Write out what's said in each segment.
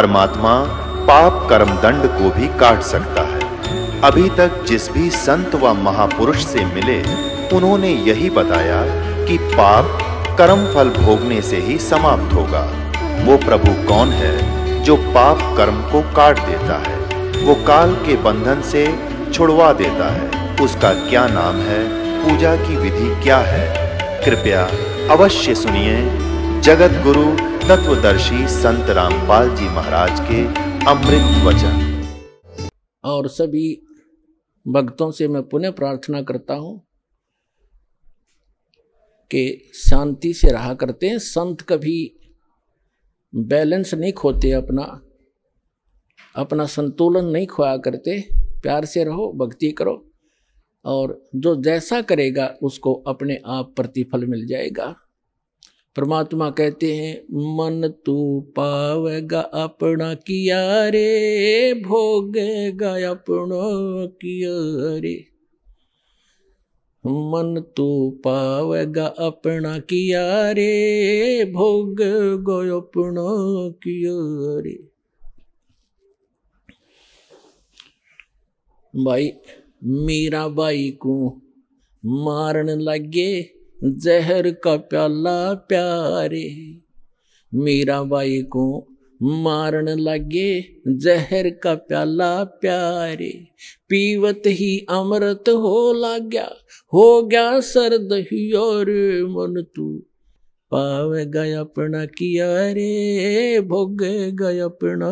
परमात्मा पाप कर्म दंड को भी काट सकता है। अभी तक जिस भी संत व महापुरुष से मिले उन्होंने यही बताया कि पाप कर्म फल भोगने से ही समाप्त होगा। वो प्रभु कौन है जो पाप कर्म को काट देता है, वो काल के बंधन से छुड़वा देता है, उसका क्या नाम है, पूजा की विधि क्या है? कृपया अवश्य सुनिए जगत गुरु तत्वदर्शी संत रामपाल जी महाराज के अमृत वचन। और सभी भक्तों से मैं पुनः प्रार्थना करता हूं कि शांति से रहा करते हैं। संत कभी बैलेंस नहीं खोते, अपना संतुलन नहीं खोया करते। प्यार से रहो, भक्ति करो, और जो जैसा करेगा उसको अपने आप प्रतिफल मिल जाएगा। परमात्मा कहते हैं, मन तू पावेगा अपना किया रे, भोगेगा अपना किया रे। मन तू पावेगा अपना किया रे, भोगेगा अपना किया रे। भाई मीरा बाई को मारन लगे जहर का प्याला प्यारे, मीरा बाई को मारन लगे जहर का प्याला प्यारे। पीवत ही अमृत हो गया सर्द ही और मन तू पावेगा अपना किया रे, भोगेगा अपना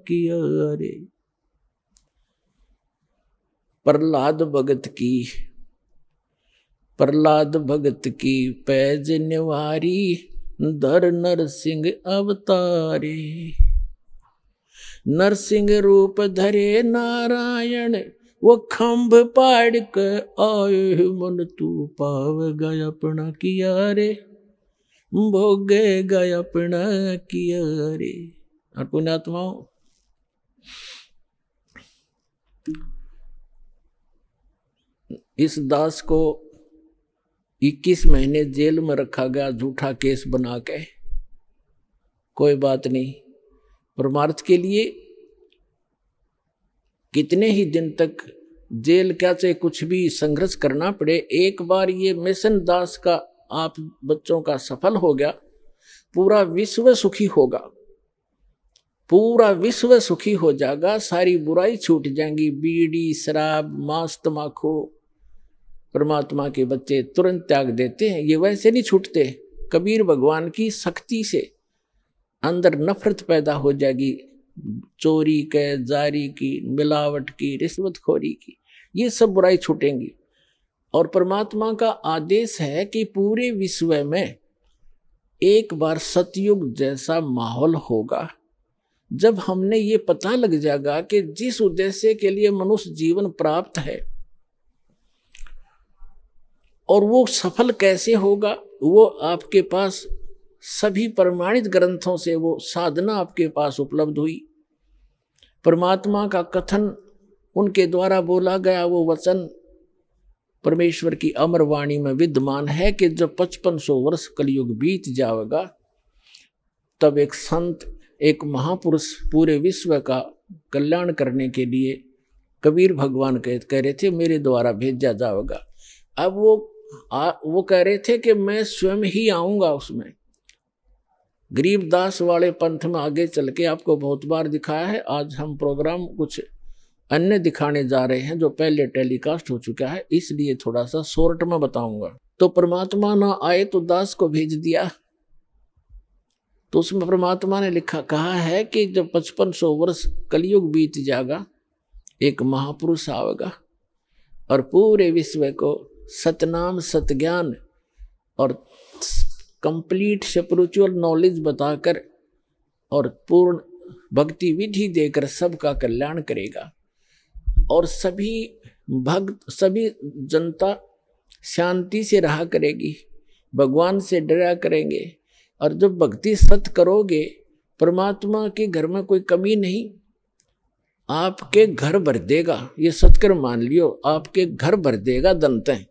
किया रे। प्रहलाद भगत की पैज निवारी, धर नरसिंह अवतारे। नरसिंह रूप धरे नारायण, वो खंभ पाड़ के आए, मन तू पावेगा अपना किया रे, भोगेगा अपना किया रे। और पुण्यात्माओं, इस दास को 21 महीने जेल में रखा गया झूठा केस बना के। कोई बात नहीं, परमार्थ के लिए कितने ही दिन तक जेल क्या चाहे कुछ भी संघर्ष करना पड़े, एक बार ये मिशन दास का आप बच्चों का सफल हो गया, पूरा विश्व सुखी होगा, पूरा विश्व सुखी हो जाएगा। सारी बुराई छूट जाएंगी, बीड़ी शराब मांस तमाकू परमात्मा के बच्चे तुरंत त्याग देते हैं, ये वैसे नहीं छूटते। कबीर भगवान की शक्ति से अंदर नफरत पैदा हो जाएगी, चोरी के, जारी की, मिलावट की, रिश्वतखोरी की, ये सब बुराई छूटेंगी। और परमात्मा का आदेश है कि पूरे विश्व में एक बार सतयुग जैसा माहौल होगा, जब हमने ये पता लग जाएगा कि जिस उद्देश्य के लिए मनुष्य जीवन प्राप्त है और वो सफल कैसे होगा, वो आपके पास सभी प्रमाणित ग्रंथों से वो साधना आपके पास उपलब्ध हुई। परमात्मा का कथन उनके द्वारा बोला गया वो वचन परमेश्वर की अमर वाणी में विद्यमान है कि जब 5500 वर्ष कलयुग बीत जाएगा, तब एक संत, एक महापुरुष पूरे विश्व का कल्याण करने के लिए कबीर भगवान कह रहे थे मेरे द्वारा भेजा जाएगा। अब वो कह रहे थे कि मैं स्वयं ही आऊंगा उसमें। गरीबदास वाले पंथ में आगे चल के आपको बहुत बार दिखाया है। आज हम प्रोग्राम कुछ अन्य दिखाने जा रहे हैं जो पहले टेलीकास्ट हो चुका है, इसलिए थोड़ा सा शॉर्ट में बताऊंगा। तो परमात्मा ना आए तो दास को भेज दिया, तो उसमें परमात्मा ने कहा है कि जब 5500 वर्ष कलयुग बीत जाएगा, एक महापुरुष आएगा और पूरे विश्व को सतनाम सतज्ञान और कंप्लीट स्पिरिचुअल नॉलेज बताकर और पूर्ण भक्ति विधि देकर सबका कल्याण करेगा। और सभी भक्त, सभी जनता शांति से रहा करेगी, भगवान से डरा करेंगे। और जब भक्ति सत करोगे, परमात्मा के घर में कोई कमी नहीं, आपके घर भर देगा। ये सत्कर मान लियो, आपके घर भर देगा दंतें,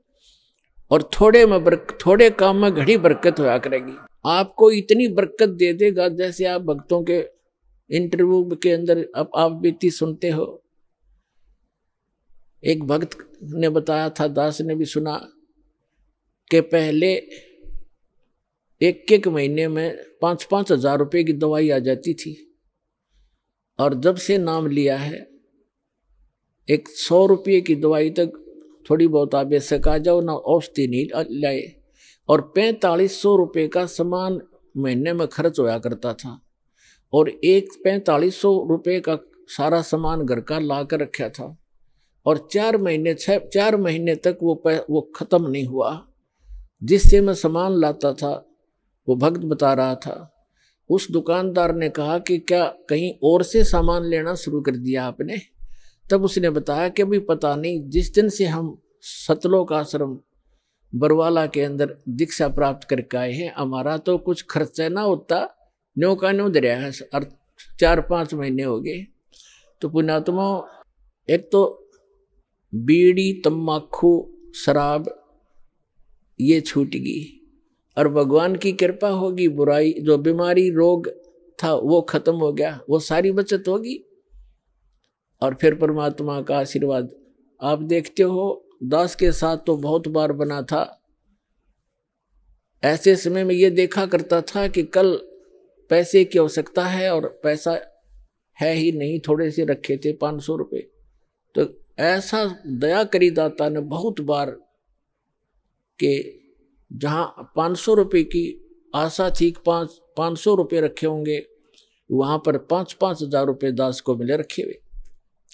और थोड़े काम में घड़ी बरकत होया करेगी। आपको इतनी बरकत दे देगा जैसे आप भक्तों के इंटरव्यू के अंदर अब आप बीती सुनते हो। एक भक्त ने बताया था, दास ने भी सुना, कि पहले एक महीने में 5-5 हजार रुपये की दवाई आ जाती थी, और जब से नाम लिया है 100 रुपये की दवाई तक थोड़ी बहुत आवश्यक आ जाओ ना, औषधि नहीं लाए, और 4500 रुपये का सामान महीने में खर्च होया करता था, और 4500 रुपये का सारा सामान घर का ला कर रखा था, और 4 महीने तक वो खत्म नहीं हुआ। जिससे मैं सामान लाता था, वो भक्त बता रहा था, उस दुकानदार ने कहा कि क्या कहीं और से सामान लेना शुरू कर दिया आपने? तब उसने बताया कि अभी पता नहीं, जिस दिन से हम सतलोक आश्रम बरवाला के अंदर दीक्षा प्राप्त करके आए हैं, हमारा तो कुछ खर्चा ना होता, न्यों का न्यों दरिया है, और 4-5 महीने हो गए। तो पुण्यात्मा, एक तो बीड़ी, तम्बाकू, शराब ये छूट गई, और भगवान की कृपा होगी, बुराई जो बीमारी रोग था वो खत्म हो गया, वो सारी बचत होगी। और फिर परमात्मा का आशीर्वाद आप देखते हो। दास के साथ तो बहुत बार बना था। ऐसे समय में ये देखा करता था कि कल पैसे की आवश्यकता है और पैसा है ही नहीं, थोड़े से रखे थे 500 रुपये। तो ऐसा दया करी दाता ने बहुत बार कि जहाँ 500 रुपये की आशा थी, 500 रुपये रखे होंगे, वहाँ पर 5-5 हजार रुपये दास को मिले रखे हुए।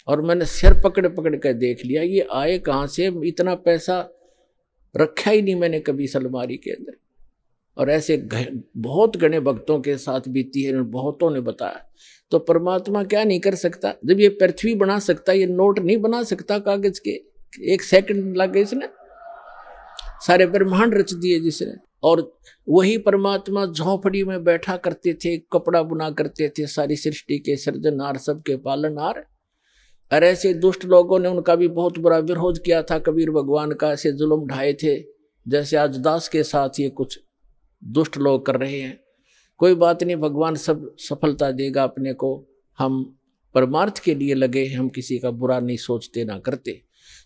और मैंने सिर पकड़ पकड़ कर देख लिया, ये आए कहाँ से, इतना पैसा रखा ही नहीं मैंने कभी अलमारी के अंदर। और ऐसे बहुत घने भक्तों के साथ बीती है, बहुतों ने बताया। तो परमात्मा क्या नहीं कर सकता? जब ये पृथ्वी बना सकता, ये नोट नहीं बना सकता कागज के? 1 सेकंड लगे इसने, सारे ब्रह्मांड रच दिए जिसने। और वही परमात्मा झोंपड़ी में बैठा करते थे, कपड़ा बुना करते थे, सारी सृष्टि के सृजनहार, सबके पालनहार। और ऐसे दुष्ट लोगों ने उनका भी बहुत बुरा विरोध किया था, कबीर भगवान का ऐसे जुल्म ढाए थे, जैसे आज दास के साथ ये कुछ दुष्ट लोग कर रहे हैं। कोई बात नहीं, भगवान सब सफलता देगा अपने को। हम परमार्थ के लिए लगे, हम किसी का बुरा नहीं सोचते ना करते।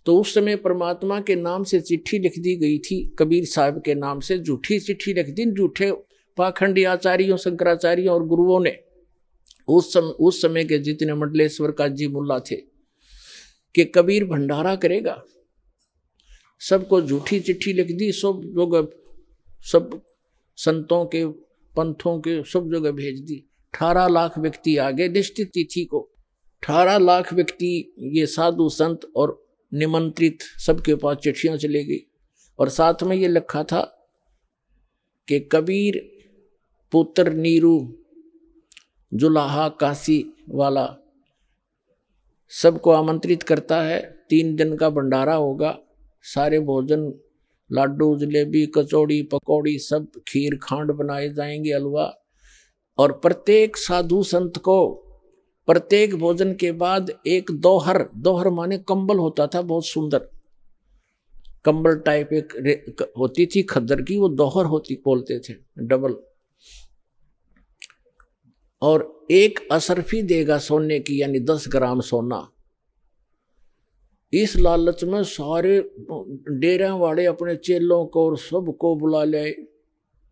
तो उस समय परमात्मा के नाम से चिट्ठी लिख दी गई थी, कबीर साहब के नाम से झूठी चिट्ठी लिख दी, झूठे पाखंडी आचार्यों, शंकराचार्यों और गुरुओं ने। उस समय के जितने मंडलेश्वर काजी मुल्ला थे कि कबीर भंडारा करेगा, सबको झूठी चिट्ठी लिख दी, सब जगह, सब संतों के, पंथों के सब जगह भेज दी। 18 लाख व्यक्ति आ गए निश्चित तिथि को। 18 लाख व्यक्ति, ये साधु संत और निमंत्रित, सबके पास चिट्ठियां चली गई। और साथ में ये लिखा था कि कबीर पुत्र नीरू जुलाहा काशी वाला सबको आमंत्रित करता है। 3 दिन का भंडारा होगा, सारे भोजन, लाडू, जलेबी, कचौड़ी, पकौड़ी, सब खीर खांड बनाए जाएंगे, हलवा। और प्रत्येक साधु संत को प्रत्येक भोजन के बाद एक दोहर माने कंबल होता था, बहुत सुंदर कंबल टाइप एक होती थी खद्दर की, वो दोहर होती बोलते थे, डबल। और एक असरफी देगा सोने की, यानी 10 ग्राम सोना। इस लालच में सारे डेरे वाले अपने चेलों को और सबको बुला ले।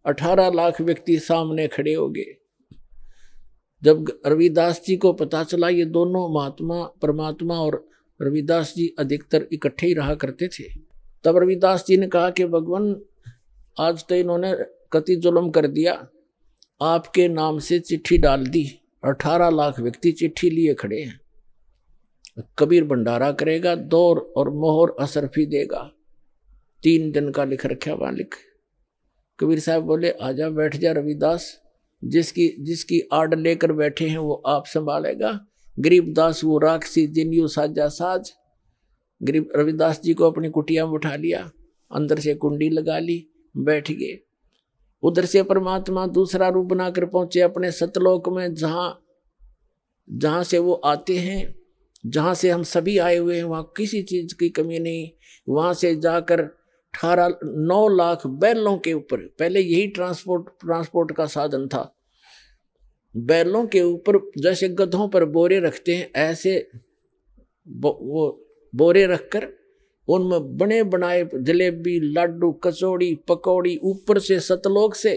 18 लाख व्यक्ति सामने खड़े हो गए। जब रविदास जी को पता चला, ये दोनों महात्मा, परमात्मा और रविदास जी अधिकतर इकट्ठे ही रहा करते थे, तब रविदास जी ने कहा कि भगवान, आज तो इन्होंने कति जुल्म कर दिया, आपके नाम से चिट्ठी डाल दी, 18 लाख व्यक्ति चिट्ठी लिए खड़े हैं। कबीर भंडारा करेगा, दौर और मोहर असरफी देगा, 3 दिन का लिख रखा मालिक। कबीर साहब बोले, आजा बैठ जा रविदास, जिसकी आड़ लेकर बैठे हैं वो आप संभालेगा। गरीबदास वो राक्षसी जिन्यू साजा साज। गरीब रविदास जी को अपनी कुटिया में उठा लिया, अंदर से कुंडी लगा ली, बैठ गए। उधर से परमात्मा दूसरा रूप बनाकर पहुंचे अपने सतलोक में, जहां से वो आते हैं, जहां से हम सभी आए हुए हैं, वहां किसी चीज की कमी नहीं। वहां से जाकर 9 लाख बैलों के ऊपर, पहले यही ट्रांसपोर्ट का साधन था, बैलों के ऊपर जैसे गधों पर बोरे रखते हैं, ऐसे वो बोरे रखकर उनमें बने बनाए जलेबी, लाडू, कचौड़ी, पकौड़ी, ऊपर से सतलोक से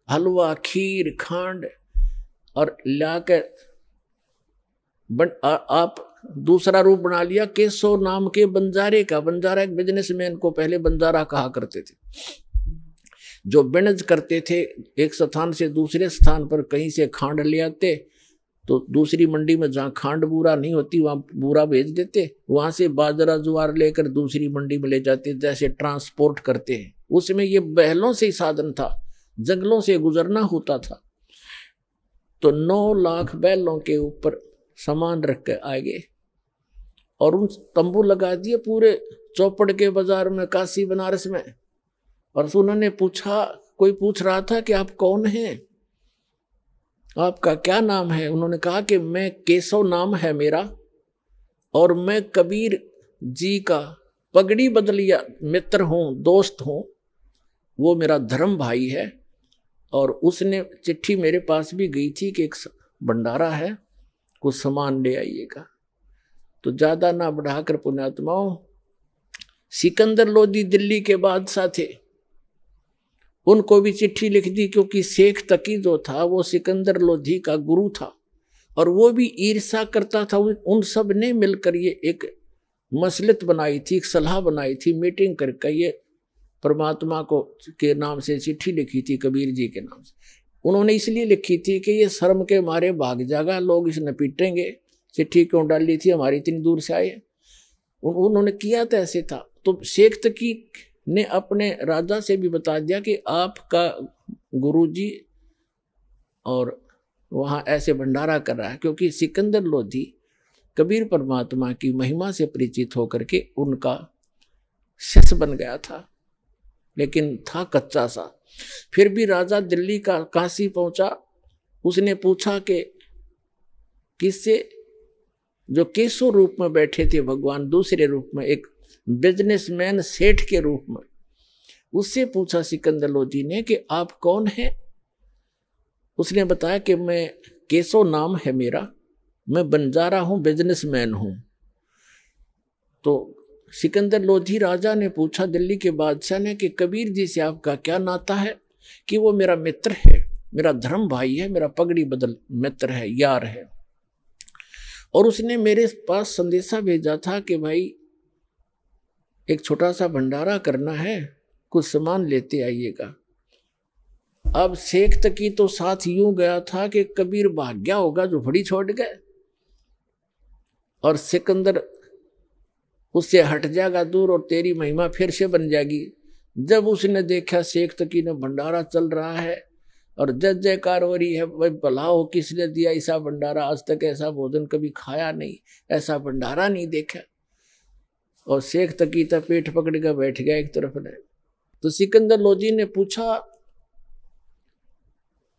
हलवा, खीर, खांड और लाकर आप दूसरा रूप बना लिया केशव नाम के बंजारे का। बंजारा एक बिजनेसमैन को पहले बंजारा कहा करते थे, जो बिनज करते थे, एक स्थान से दूसरे स्थान पर कहीं से खांड ले आते तो दूसरी मंडी में जहाँ खांड बूरा नहीं होती वहाँ बूरा भेज देते, वहाँ से बाजरा ज्वार लेकर दूसरी मंडी में ले जाते, जैसे ट्रांसपोर्ट करते हैं। उसमें ये बैलों से ही साधन था, जंगलों से गुजरना होता था। तो 9 लाख बैलों के ऊपर सामान रख के आए और उन तंबू लगा दिए पूरे चौपड़ के बाजार में, काशी बनारस में। और उन्होंने पूछा, कोई पूछ रहा था कि आप कौन हैं, आपका क्या नाम है? उन्होंने कहा कि मैं केशव नाम है मेरा और मैं कबीर जी का पगड़ी बदलिया मित्र हूँ, दोस्त हूँ, वो मेरा धर्म भाई है। और उसने चिट्ठी मेरे पास भी गई थी कि एक भंडारा है, कुछ सामान ले आइएगा। तो ज़्यादा ना बढ़ाकर पुण्यात्माओं, सिकंदर लोदी दिल्ली के बादशाह थे, उनको भी चिट्ठी लिख दी, क्योंकि शेख तकी जो था वो सिकंदर लोधी का गुरु था और वो भी ईर्ष्या करता था। उन सब ने मिलकर ये एक मसलत बनाई थी, एक सलाह बनाई थी, मीटिंग करके ये परमात्मा को के नाम से चिट्ठी लिखी थी, कबीर जी के नाम से। उन्होंने इसलिए लिखी थी कि ये शर्म के मारे भाग जाएगा, लोग इसे न पीटेंगे, चिट्ठी क्यों डाली थी, हमारी इतनी दूर से आए। उन्होंने किया तो ऐसे था। तो शेख तकी ने अपने राजा से भी बता दिया कि आपका गुरुजी और वहाँ ऐसे भंडारा कर रहा है, क्योंकि सिकंदर लोधी कबीर परमात्मा की महिमा से परिचित होकर के उनका शिष्य बन गया था, लेकिन था कच्चा सा। फिर भी राजा दिल्ली का काशी पहुंचा, उसने पूछा कि किससे, जो केशव रूप में बैठे थे भगवान, दूसरे रूप में एक बिजनेसमैन सेठ के रूप में, उससे पूछा सिकंदर लोधी ने कि आप कौन हैं? उसने बताया कि मैं केशव नाम है मेरा, मैं बंजारा हूं, बिजनेसमैन हूं। तो सिकंदर लोधी राजा ने पूछा दिल्ली के बादशाह ने कि कबीर जी से आपका क्या नाता है? कि वो मेरा मित्र है, मेरा धर्म भाई है, मेरा पगड़ी बदल मित्र है, यार है। और उसने मेरे पास संदेशा भेजा था कि भाई एक छोटा सा भंडारा करना है, कुछ सामान लेते आइएगा। अब शेख तकी तो साथ यूं गया था कि कबीर भाग गया होगा, झोपड़ी छोड़ गए, और सिकंदर उससे हट जाएगा दूर और तेरी महिमा फिर से बन जाएगी। जब उसने देखा शेख तकी ने भंडारा चल रहा है और जय जयकार हो रही है, भाई भला हो किसने दिया ऐसा भंडारा, आज तक ऐसा भोजन कभी खाया नहीं, ऐसा भंडारा नहीं देखा। और शेख तकी था पेट पकड़ कर बैठ गया एक तरफ ने। तो सिकंदर लोधी ने पूछा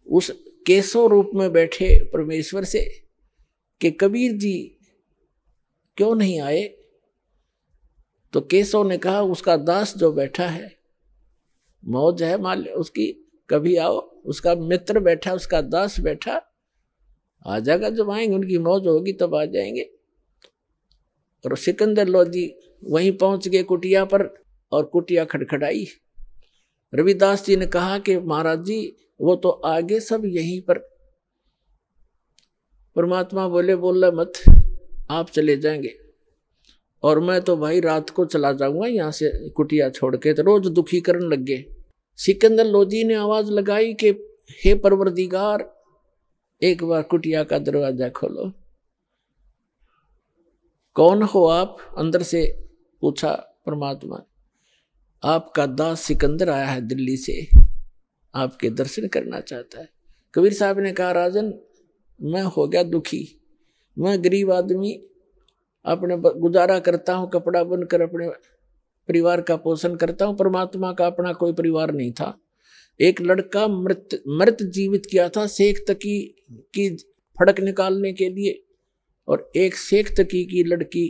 उस केशव रूप में बैठे परमेश्वर से कि कबीर जी क्यों नहीं आए? तो केशव ने कहा उसका दास जो बैठा है, मौज है मान उसकी, कभी आओ, उसका मित्र बैठा, उसका दास बैठा, आ जाएगा, जब आएंगे उनकी मौज होगी तब आ जाएंगे। और सिकंदर लोधी वहीं पहुंच गए कुटिया पर, और कुटिया खड़खड़ाई। रविदास जी ने कहा कि महाराज जी वो तो आगे सब यहीं पर। परमात्मा बोले बोला मत, आप चले जाएंगे और मैं तो भाई रात को चला जाऊंगा यहाँ से कुटिया छोड़ के। तो रोज दुखी करने लग गए। सिकंदर लोधी ने आवाज लगाई कि हे परवरदिगार, एक बार कुटिया का दरवाजा खोलो। कौन हो आप? अंदर से पूछा परमात्मा। आपका दास सिकंदर आया है दिल्ली से, आपके दर्शन करना चाहता है। कबीर साहब ने कहा राजन, मैं हो गया दुखी, मैं गरीब आदमी, अपने गुजारा करता हूँ, कपड़ा बुनकर अपने परिवार का पोषण करता हूँ। परमात्मा का अपना कोई परिवार नहीं था। एक लड़का मृत जीवित किया था शेख तकी की फड़क निकालने के लिए, और एक शेख तकी की लड़की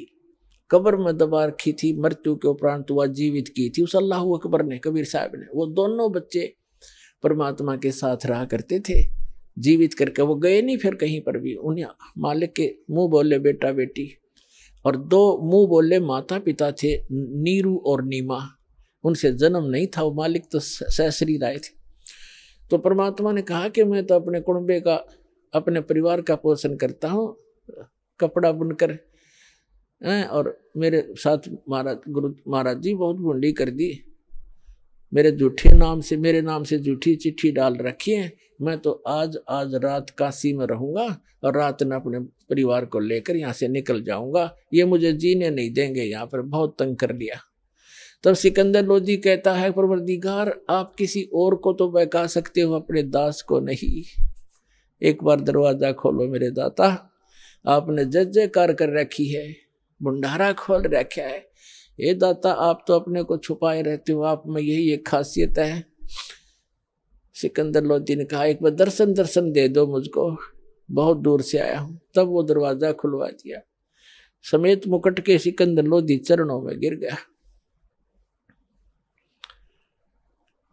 कब्र में दबा रखी थी, मृत्यु के उपरांत हुआ जीवित की थी उस अल्लाह अकबर ने, कबीर साहब ने। वो दोनों बच्चे परमात्मा के साथ रहा करते थे। जीवित करके वो गए नहीं फिर कहीं पर भी। उन्हें मालिक के मुंह बोले बेटा बेटी, और 2 मुंह बोले माता पिता थे, नीरू और नीमा। उनसे जन्म नहीं था, वो मालिक तो सहसरी राय थे। तो परमात्मा ने कहा कि मैं तो अपने कुंबे का, अपने परिवार का पोषण करता हूँ, कपड़ा बुनकर, और मेरे साथ महाराज गुरु महाराज जी बहुत बुंडी कर दी, मेरे नाम से झूठी चिट्ठी डाल रखी है। मैं तो आज रात काशी में रहूंगा और रात में अपने परिवार को लेकर यहाँ से निकल जाऊंगा, ये मुझे जीने नहीं देंगे, यहाँ पर बहुत तंग कर लिया। तब सिकंदर लोधी कहता है परवरदिगार आप किसी और को तो बहका सकते हो, अपने दास को नहीं। एक बार दरवाजा खोलो मेरे दाता, आपने जय जयकार कर रखी है, भंडारा खोल रखा है। ये दाता आप तो अपने को छुपाए रहते हो, आप में यही एक खासियत है। सिकंदर लोधी ने कहा एक बार दर्शन दे दो मुझको, बहुत दूर से आया हूं। तब वो दरवाजा खुलवा दिया, समेत मुकुट के सिकंदर लोधी चरणों में गिर गया।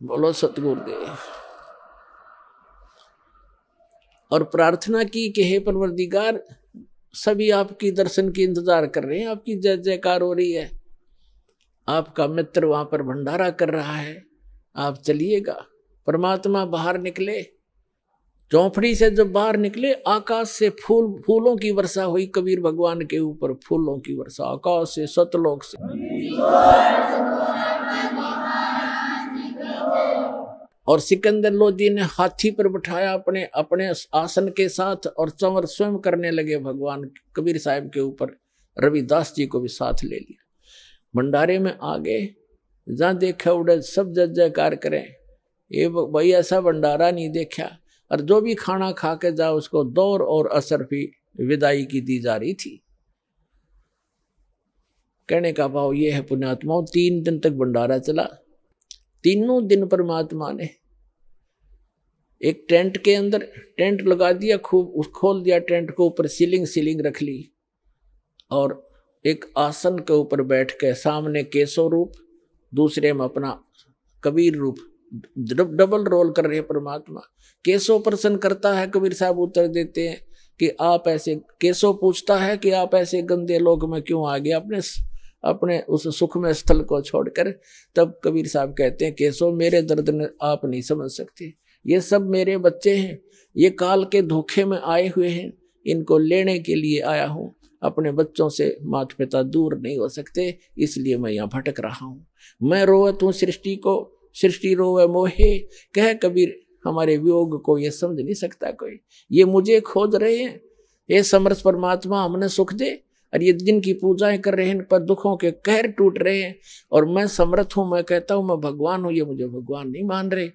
बोलो सतगुरुदेव। और प्रार्थना की कि हे परवरदिगार सभी आपकी दर्शन की इंतजार कर रहे हैं, आपकी जय जयकार हो रही है, आपका मित्र वहां पर भंडारा कर रहा है, आप चलिएगा। परमात्मा बाहर निकले, चौपड़ी से जब बाहर निकले, आकाश से फूलों की वर्षा हुई कबीर भगवान के ऊपर, फूलों की वर्षा आकाश से, सतलोक से। और सिकंदर लोधी ने हाथी पर बिठाया अपने आसन के साथ, और चंवर स्वयं करने लगे भगवान कबीर साहब के ऊपर। रविदास जी को भी साथ ले लिया, भंडारे में आ गए। जहां देखा उड़े सब जय जयकार करें, ये भाई ऐसा भंडारा नहीं देखा। और जो भी खाना खा के जाओ उसको दौर और असर भी विदाई की दी जा रही थी। कहने का भाव ये है पुण्यात्माओं, 3 दिन तक भंडारा चला। तीनों दिन परमात्मा ने एक टेंट के अंदर टेंट लगा दिया, खूब खोल दिया टेंट को, ऊपर सीलिंग रख ली, और एक आसन के ऊपर बैठ के सामने केशव रूप, दूसरे में अपना कबीर रूप, डबल रोल कर रहे परमात्मा। केशव प्रसन्न करता है, कबीर साहब उत्तर देते हैं कि आप ऐसे, केशव पूछता है कि आप ऐसे गंदे लोक में क्यों आ गए अपने उस सुख में स्थल को छोड़कर। तब कबीर साहब कहते हैं केशव मेरे दर्द ने आप नहीं समझ सकते, ये सब मेरे बच्चे हैं, ये काल के धोखे में आए हुए हैं, इनको लेने के लिए आया हूँ। अपने बच्चों से माता पिता दूर नहीं हो सकते, इसलिए मैं यहाँ भटक रहा हूँ। मैं रोवत हूँ सृष्टि को, सृष्टि रोवे मोहे, कह कबीर हमारे वियोग को ये समझ नहीं सकता कोई। ये मुझे खोज रहे हैं, ये समर्थ परमात्मा हमने सुख दे, और ये जिनकी पूजाएं कर रहे हैं इन पर दुखों के कहर टूट रहे हैं। और मैं समर्थ हूँ, मैं कहता हूँ मैं भगवान हूँ, ये मुझे भगवान नहीं मान रहे।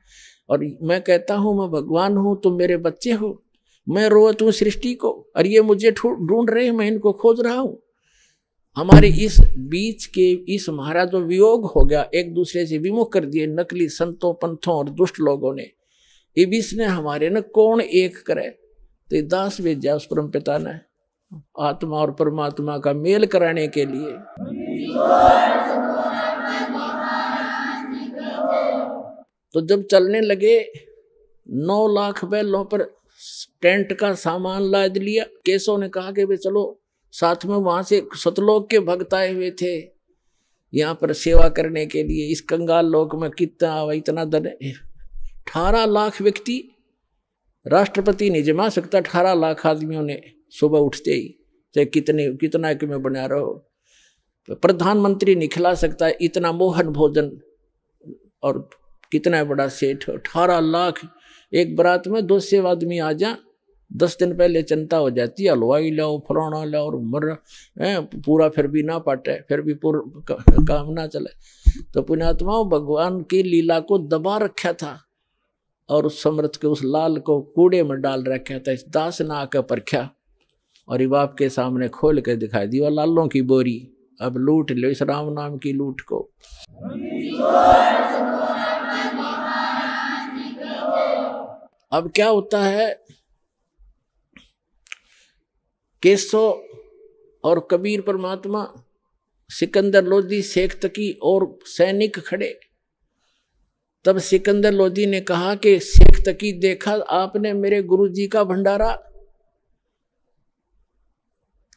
और मैं कहता हूँ मैं भगवान हूँ, तुम मेरे बच्चे हो। मैं रोवत हूँ सृष्टि को, और ये मुझे ढूंढ रहे हैं, मैं इनको खोज रहा हूँ। हमारे इस बीच के इस हमारा जो वियोग हो गया, एक दूसरे से विमुख कर दिए नकली संतों पंथों और दुष्ट लोगों ने, ये बीच ने हमारे न कौन एक करे। तो दास भेजा उस परम पिता ने आत्मा और परमात्मा का मेल कराने के लिए। तो जब चलने लगे 9 लाख बैलों पर टेंट का सामान लाद लिया। केशव ने कहा कि भाई चलो, साथ में वहां से सतलोक के भक्त आए हुए थे यहाँ पर सेवा करने के लिए। इस कंगाल लोक में इतना धन, 18 लाख व्यक्ति, राष्ट्रपति नहीं जमा सकता 18 लाख आदमियों ने सुबह उठते ही, चाहे कितना कि में बना रहो, प्रधानमंत्री नहीं खिला सकता इतना मोहन भोजन, और कितना बड़ा सेठ। 18 लाख एक बारात में 200 आदमी आ जा, 10 दिन पहले चिंता हो जाती है, हलवाई लाओ फलाना लाओ, और मर पूरा फिर भी ना पाटे, फिर भी पूरा काम ना चले। तो पुण्यात्माओं भगवान की लीला को दबा रखा था, और उस समर्थ के उस लाल को कूड़े में डाल रखा था। इस दास ने आकर परखा और ये बाप के सामने खोल कर दिखाई दी, वो लालों की बोरी, अब लूट लो इस राम नाम की लूट को। अब क्या होता है, केशव और कबीर परमात्मा, सिकंदर लोधी, शेख तकी और सैनिक खड़े। तब सिकंदर लोधी ने कहा कि शेख तकी देखा आपने मेरे गुरु जी का भंडारा।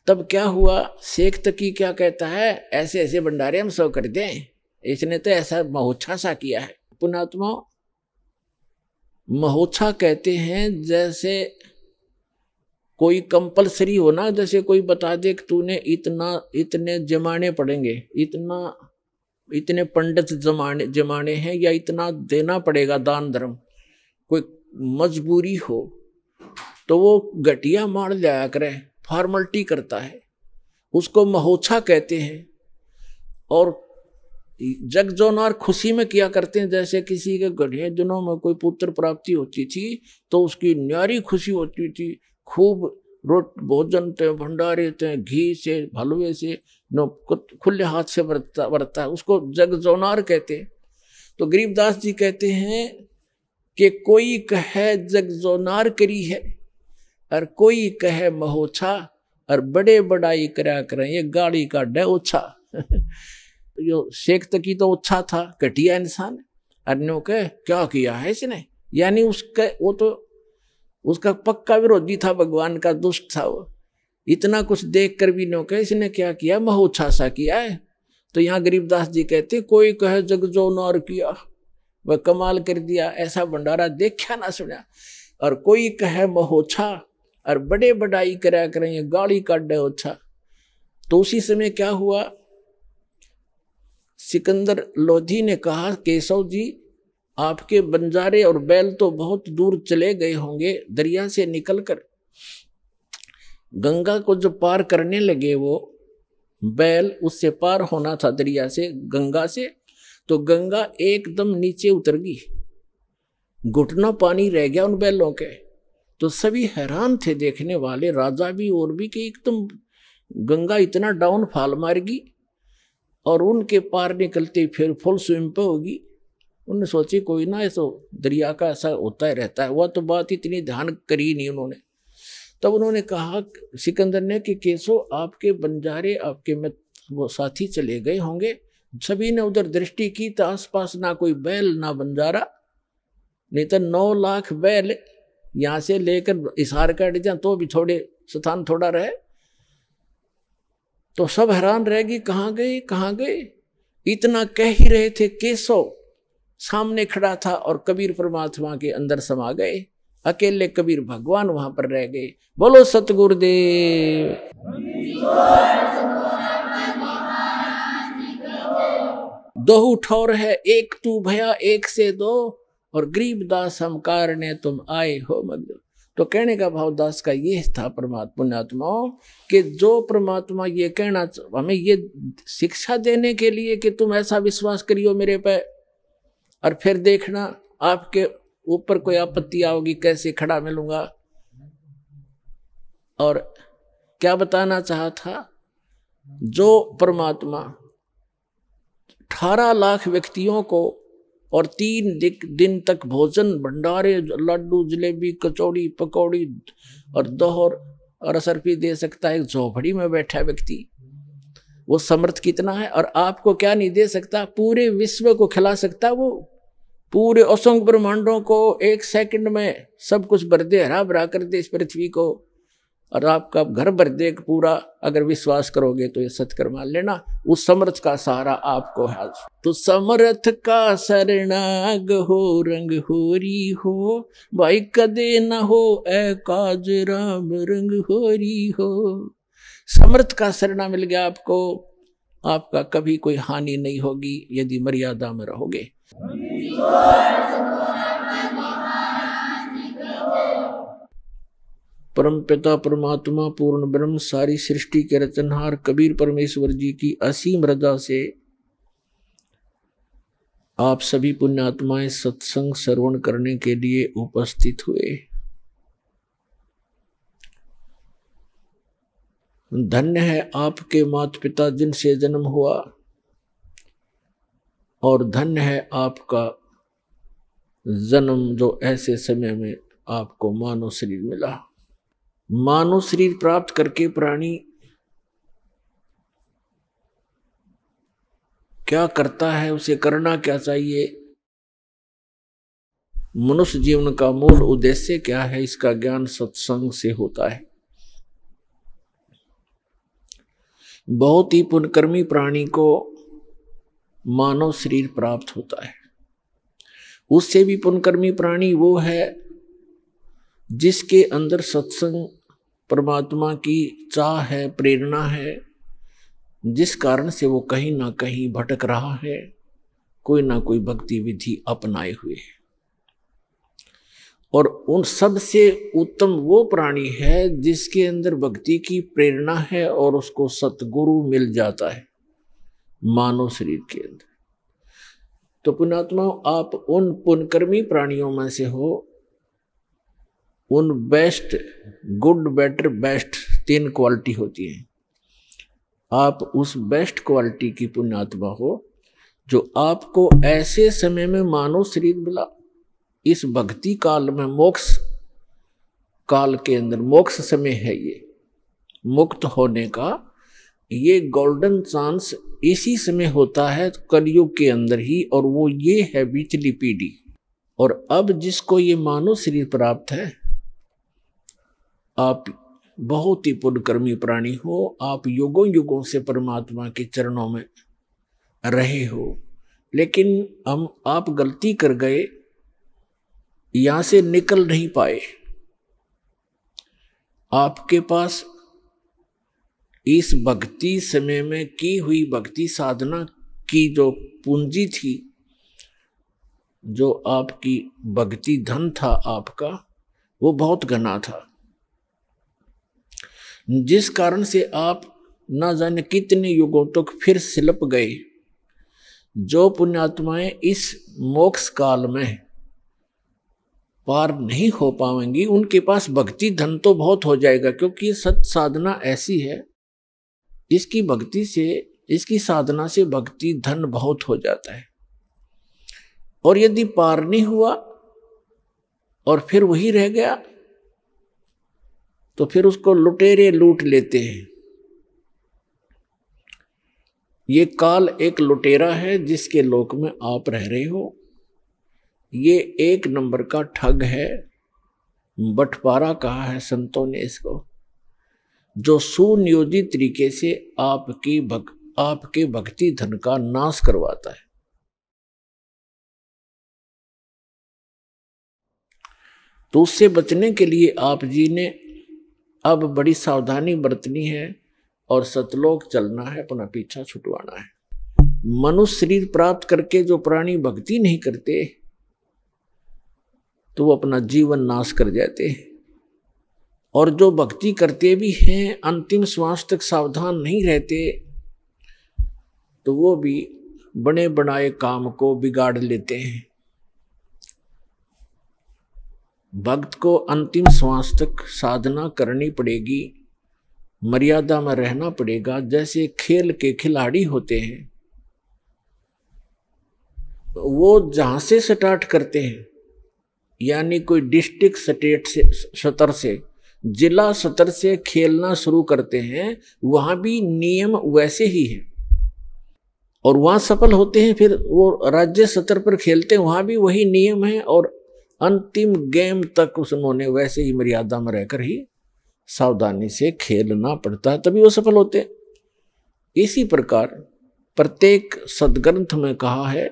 तब क्या हुआ, शेख तकी क्या कहता है, ऐसे ऐसे भंडारे हम सब कर दें। इसने तो ऐसा महोत्सा सा किया है। पुण्यात्मा, महोत्सा कहते हैं जैसे कोई कंपलसरी हो ना, जैसे कोई बता दे कि तूने इतने जमाने पड़ेंगे, इतने पंडित जमाने हैं, या इतना देना पड़ेगा दान धर्म, कोई मजबूरी हो तो वो घटिया मार जाया करे, फॉर्मलिटी करता है, उसको महोत्सा कहते हैं। और जग जोनार खुशी में किया करते हैं, जैसे किसी के गढ़े दिनों में कोई पुत्र प्राप्ति होती थी तो उसकी न्यारी खुशी होती थी, खूब भोजन थे, भंडारे थे, घी से हलवे से खुले हाथ से बरता है, उसको जग जोनार कहते हैं। तो गरीबदास जी कहते हैं कि कोई कहे जग जोनार करी है और कोई कहे महोत्सा, और बड़े बड़ाई करा करें ये गाड़ी का डे ओछा। जो शेख तकी तो अच्छा था, घटिया इंसान, अन्यों के क्या किया है इसने, यानी उसका वो तो उसका पक्का विरोधी था, भगवान का दुष्ट था वो। इतना कुछ देख कर भी नो कहे इसने क्या किया, महोत्सा सा किया है। तो यहाँ गरीबदास जी कहते कोई कहे जग जो नौर किया, वह कमाल कर दिया, ऐसा भंडारा देखा ना सुना। और कोई कहे महोत्सा और बड़े बड़ाई करा करें ये गाड़ी काटे ओछा। तो उसी समय क्या हुआ, सिकंदर लोधी ने कहा केशव जी आपके बंजारे और बैल तो बहुत दूर चले गए होंगे, दरिया से निकलकर गंगा को जो पार करने लगे वो बैल, उससे पार होना था दरिया से, गंगा से, तो गंगा एकदम नीचे उतर गई, घुटना पानी रह गया उन बैलों के। तो सभी हैरान थे देखने वाले, राजा भी और भी, कि एकदम गंगा इतना डाउन फॉल मारेगी और उनके पार निकलते फिर फुल स्विम पे होगी। उन्होंने सोची कोई ना, ऐसा दरिया का ऐसा होता ही रहता है, वह तो बात इतनी ध्यान करी नहीं उन्होंने। तब उन्होंने कहा सिकंदर ने कि केशव आपके बंजारे आपके में वो साथी चले गए होंगे। सभी ने उधर दृष्टि की तो आसपास ना कोई बैल ना बंजारा, नहीं तो 9 लाख बैल यहाँ से लेकर इशार कर दिया तो भी थोड़े स्थान थोड़ा रहे। तो सब हैरान रह गई, कहाँ गए कहाँ गए। इतना कह ही रहे थे, केशव सामने खड़ा था और कबीर परमात्मा के अंदर समा गए, अकेले कबीर भगवान वहां पर रह गए। बोलो सतगुरुदेव। दोहु ठौर है एक तू भया एक से दो, और गरीबदास हम कारणे तुम आए हो मग्न। तो कहने का भाव दास का ये था परमात्मा पुण्यात्माओं कि जो परमात्मा ये कहना हमें ये शिक्षा देने के लिए कि तुम ऐसा विश्वास करियो मेरे पे, और फिर देखना आपके ऊपर कोई आपत्ति आओगी कैसे खड़ा मिलूंगा। और क्या बताना चाहा था, जो परमात्मा 18 लाख व्यक्तियों को और 3 दिन तक भोजन भंडारे लड्डू जलेबी कचौड़ी पकौड़ी और दोहर और असरफी दे सकता है, झोपड़ी में बैठा व्यक्ति, वो समर्थ कितना है। और आपको क्या नहीं दे सकता, पूरे विश्व को खिला सकता, वो पूरे असंख्य ब्रह्मांडों को 1 सेकंड में सब कुछ भर दे, हरा भरा कर दे इस पृथ्वी को, और आपका घर भर दे पूरा। अगर विश्वास करोगे तो ये सत्कर मान लेना, उस समर्थ का सहारा आपको है। तो समर्थ का शरणाग हो रंग होरी हो, भाई कदे न हो ए काज राम रंग होरी हो। समर्थ का शरणा मिल गया आपको, आपका कभी कोई हानि नहीं होगी यदि मर्यादा में रहोगे। परम पिता परमात्मा पूर्ण ब्रह्म सारी सृष्टि के रचनहार कबीर परमेश्वर जी की असीम रजा से आप सभी पुण्यात्माएं सत्संग श्रवण करने के लिए उपस्थित हुए। धन्य है आपके माता पिता जिनसे जन्म हुआ, और धन्य है आपका जन्म जो ऐसे समय में आपको मानव शरीर मिला। मानव शरीर प्राप्त करके प्राणी क्या करता है, उसे करना क्या चाहिए, मनुष्य जीवन का मूल उद्देश्य क्या है, इसका ज्ञान सत्संग से होता है। बहुत ही पुण्यकर्मी प्राणी को मानव शरीर प्राप्त होता है। उससे भी पुण्यकर्मी प्राणी वो है जिसके अंदर सत्संग, परमात्मा की चाह है, प्रेरणा है, जिस कारण से वो कहीं ना कहीं भटक रहा है, कोई ना कोई भक्ति विधि अपनाए हुए है। और उन सब से उत्तम वो प्राणी है जिसके अंदर भक्ति की प्रेरणा है और उसको सतगुरु मिल जाता है मानव शरीर के अंदर। तो पुण्यात्मा, आप उन पुण्यकर्मी प्राणियों में से हो, उन best, good, better, best 3 quality होती है। आप उस बेस्ट क्वालिटी की पुण्यात्मा हो जो आपको ऐसे समय में मानव शरीर मिला, इस भक्ति काल में, मोक्ष काल के अंदर, मोक्ष समय है ये, मुक्त होने का ये गोल्डन चांस इसी समय होता है कलयुग के अंदर ही, और वो ये है बीचली पीढ़ी। और अब जिसको ये मानव शरीर प्राप्त है, आप बहुत ही पुण्यकर्मी प्राणी हो, आप युगों युगों से परमात्मा के चरणों में रहे हो, लेकिन आप गलती कर गए, यहां से निकल नहीं पाए। आपके पास इस भक्ति समय में की हुई भक्ति साधना की जो पूंजी थी, जो आपकी भक्ति धन था आपका, वो बहुत घना था, जिस कारण से आप न जाने कितने युगों तक फिर सिलप गए। जो पुण्यात्माएं इस मोक्ष काल में पार नहीं हो पाएंगी, उनके पास भक्ति धन तो बहुत हो जाएगा, क्योंकि सत साधना ऐसी है, इसकी भक्ति से, इसकी साधना से भक्ति धन बहुत हो जाता है। और यदि पार नहीं हुआ और फिर वही रह गया, तो फिर उसको लुटेरे लूट लेते हैं। ये काल एक लुटेरा है जिसके लोक में आप रह रहे हो। ये 1 नंबर का ठग है, बंटवारा कहा है संतों ने इसको, जो सुनियोजित तरीके से आपके भक्ति धन का नाश करवाता है। तो उससे बचने के लिए आप जी ने अब बड़ी सावधानी बरतनी है और सतलोक चलना है, अपना पीछा छुटवाना है। मनुष्य शरीर प्राप्त करके जो प्राणी भक्ति नहीं करते, तो वो अपना जीवन नाश कर जाते हैं। और जो भक्ति करते भी हैं, अंतिम श्वास तक सावधान नहीं रहते, तो वो भी बने बनाए काम को बिगाड़ लेते हैं। भक्त को अंतिम श्वास तक साधना करनी पड़ेगी, मर्यादा में रहना पड़ेगा। जैसे खेल के खिलाड़ी होते हैं, वो जहां से स्टार्ट करते हैं, यानी कोई डिस्ट्रिक्ट स्टेट से, स्तर से, जिला स्तर से खेलना शुरू करते हैं, वहां भी नियम वैसे ही है, और वहां सफल होते हैं। फिर वो राज्य स्तर पर खेलते हैं, वहां भी वही नियम है, और अंतिम गेम तक उन्होंने वैसे ही मर्यादा में रहकर ही सावधानी से खेलना पड़ता है, तभी वो सफल होते हैं। इसी प्रकार प्रत्येक सदग्रंथ में कहा है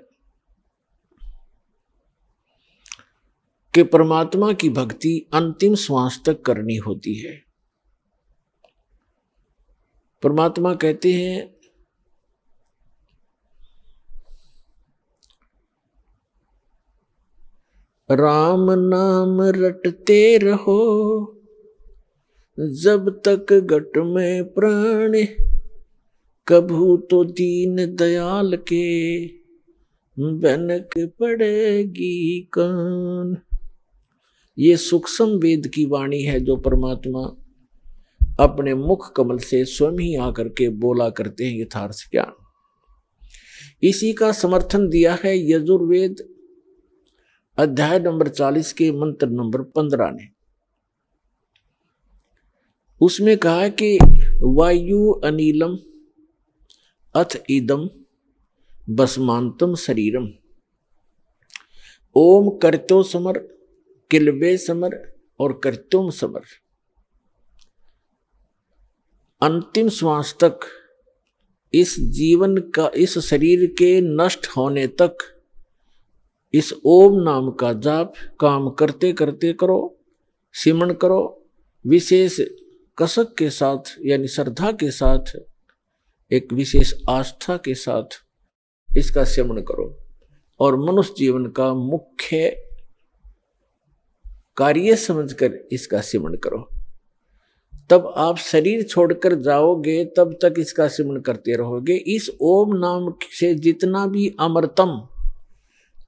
कि परमात्मा की भक्ति अंतिम श्वास तक करनी होती है। परमात्मा कहते हैं, राम नाम रटते रहो जब तक घट में प्राण, कभू तो दीन दयाल के बनक पड़ेगी कान। ये सूक्ष्म वेद की वाणी है जो परमात्मा अपने मुख कमल से स्वयं ही आकर के बोला करते हैं यथार्थ ज्ञान। इसी का समर्थन दिया है यजुर्वेद अध्याय नंबर 40 के मंत्र नंबर 15 ने। उसमें कहा है कि वायु अनिलम अथ इदम भस्मांतम शरीरम। ओम करतो समर, किलबे समर और करतुम समर। अंतिम श्वास तक, इस जीवन का, इस शरीर के नष्ट होने तक इस ओम नाम का जाप काम करते करते करो, सिमरण करो, विशेष कसक के साथ यानी श्रद्धा के साथ, एक विशेष आस्था के साथ इसका सिमरण करो और मनुष्य जीवन का मुख्य कार्य समझकर इसका सिमरण करो। तब आप शरीर छोड़कर जाओगे तब तक इसका सिमरण करते रहोगे। इस ओम नाम से जितना भी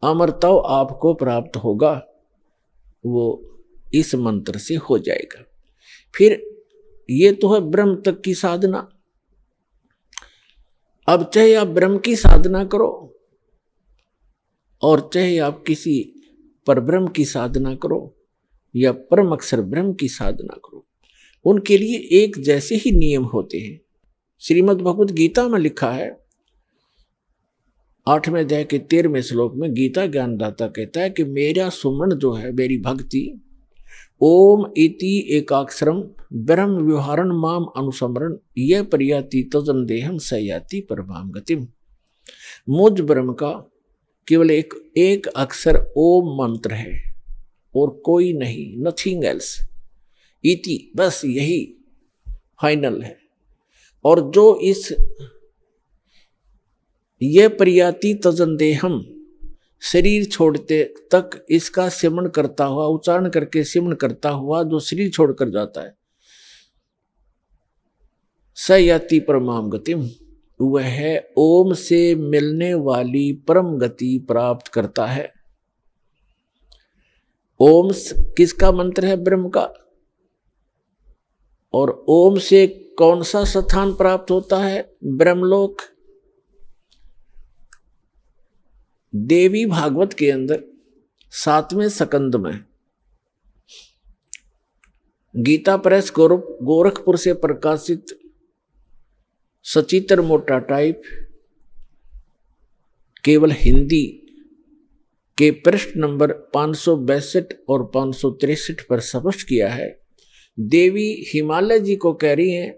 अमरत्व आपको प्राप्त होगा वो इस मंत्र से हो जाएगा। फिर ये तो है ब्रह्म तक की साधना। अब चाहे आप ब्रह्म की साधना करो और चाहे आप किसी परब्रह्म की साधना करो या परम अक्षर ब्रह्म की साधना करो, उनके लिए एक जैसे ही नियम होते हैं। श्रीमद् भगवत गीता में लिखा है 8वें अध्याय के 13वें श्लोक में गीता ज्ञानदाता कहता है कि मेरा सुमरण जो है, मेरी भक्ति, ओम इति एकाक्षरम ब्रह्म व्यवहारण माम अनुसमरण यह प्रयाति तजन देहम सयाति परमाम गतिम। मुझ ब्रह्म का केवल एक अक्षर ओम मंत्र है और कोई नहीं, नथिंग एल्स। इति, बस यही फाइनल है। और जो इस ये प्रयाति तजन देहम, शरीर छोड़ते तक इसका सिमरण करता हुआ, उच्चारण करके सिमरण करता हुआ जो शरीर छोड़कर जाता है, सयाति परमाम गतिम, वह ओम से मिलने वाली परम गति प्राप्त करता है। ओम किसका मंत्र है? ब्रह्म का। और ओम से कौन सा स्थान प्राप्त होता है? ब्रह्मलोक। देवी भागवत के अंदर 7वें स्कंद में गीता प्रेस गोरखपुर से प्रकाशित सचित्र मोटा टाइप केवल हिंदी के पृष्ठ नंबर 562 और 563 पर स्पष्ट किया है। देवी हिमालय जी को कह रही हैं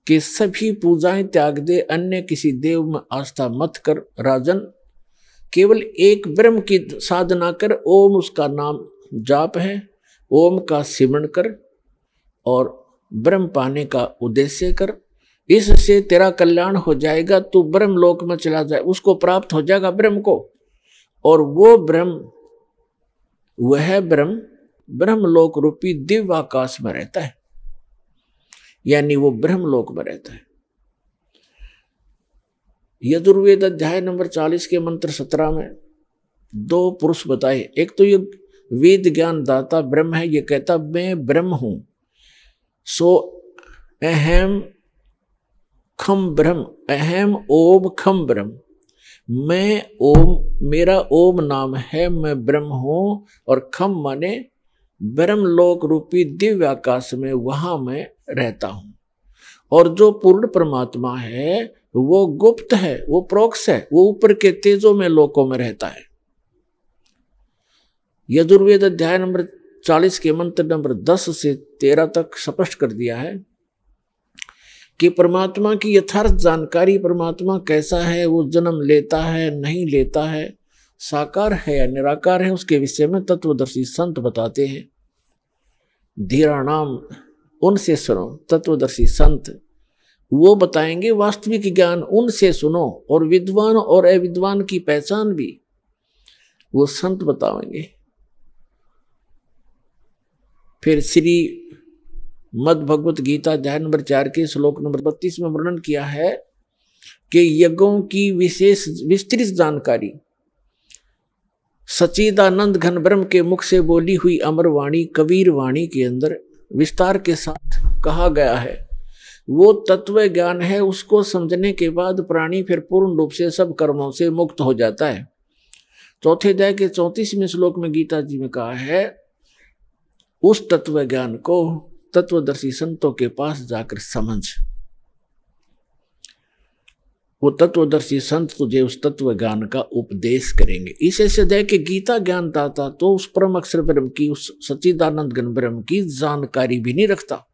कि सभी पूजाएं त्याग दे, अन्य किसी देव में आस्था मत कर राजन, केवल एक ब्रह्म की साधना कर, ओम उसका नाम जाप है, ओम का सिमरण कर और ब्रह्म पाने का उद्देश्य कर, इससे तेरा कल्याण हो जाएगा, तू ब्रह्म लोक में चला जाए, उसको प्राप्त हो जाएगा ब्रह्म को। और वो ब्रह्म, वह ब्रह्म ब्रह्मलोक रूपी दिव्य आकाश में रहता है, यानी वो ब्रह्मलोक में रहता है। यजुर्वेद अध्याय नंबर 40 के मंत्र 17 में 2 पुरुष बताए। एक तो ये वेद ज्ञान दाता ब्रह्म है, ये कहता मैं ब्रह्म हूं, सो अहम खम ब्रह्म, अहम ओम खम ब्रह्म, मैं ओम, मेरा ओम नाम है, मैं ब्रह्म हूं। और खम माने ब्रह्मलोक रूपी दिव्य आकाश में, वहां मैं रहता हूं। और जो पूर्ण परमात्मा है वो गुप्त है, वो प्रोक्ष है, वो ऊपर के तेजों में लोकों में रहता है। यजुर्वेद अध्याय नंबर 40 के मंत्र नंबर 10 से 13 तक स्पष्ट कर दिया है कि परमात्मा की यथार्थ जानकारी, परमात्मा कैसा है, वो जन्म लेता है नहीं लेता है, साकार है या निराकार है, उसके विषय में तत्वदर्शी संत बताते हैं। धीराणाम, उनसे सुनो, तत्वदर्शी संत वो बताएंगे वास्तविक ज्ञान, उनसे सुनो। और विद्वान और अविद्वान की पहचान भी वो संत बताएंगे। फिर श्री मद् भगवत गीता अध्याय नंबर 4 के श्लोक नंबर 32 में वर्णन किया है कि यज्ञों की विशेष विस्तृत जानकारी सच्चिदानंद घन ब्रह्म के मुख से बोली हुई अमर वाणी कबीर वाणी के अंदर विस्तार के साथ कहा गया है। वो तत्व ज्ञान है, उसको समझने के बाद प्राणी फिर पूर्ण रूप से सब कर्मों से मुक्त हो जाता है। चौथे अध्याय के 34वें श्लोक में गीता जी में कहा है, उस तत्व ज्ञान को तत्वदर्शी संतों के पास जाकर समझ। वो तत्वदर्शी संत तुझे उस तत्व ज्ञान का उपदेश करेंगे। इसे से दे के गीता ज्ञान दाता तो उस परम अक्षर ब्रह्म की, उस सच्चिदानंद घन ब्रह्म की जानकारी भी नहीं रखता,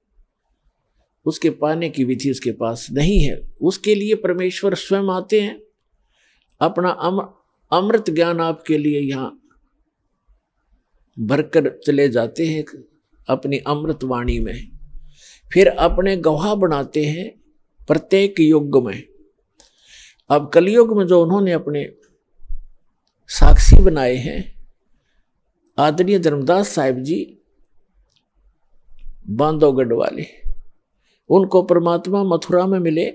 उसके पाने की विधि उसके पास नहीं है। उसके लिए परमेश्वर स्वयं आते हैं, अपना अमृत ज्ञान आपके लिए यहाँ भरकर चले जाते हैं अपनी अमृत वाणी में, फिर अपने गवाह बनाते हैं प्रत्येक युग में। अब कलयुग में जो उन्होंने अपने साक्षी बनाए हैं, आदरणीय धर्मदास साहिब जी बांधवगढ़ वाले, उनको परमात्मा मथुरा में मिले,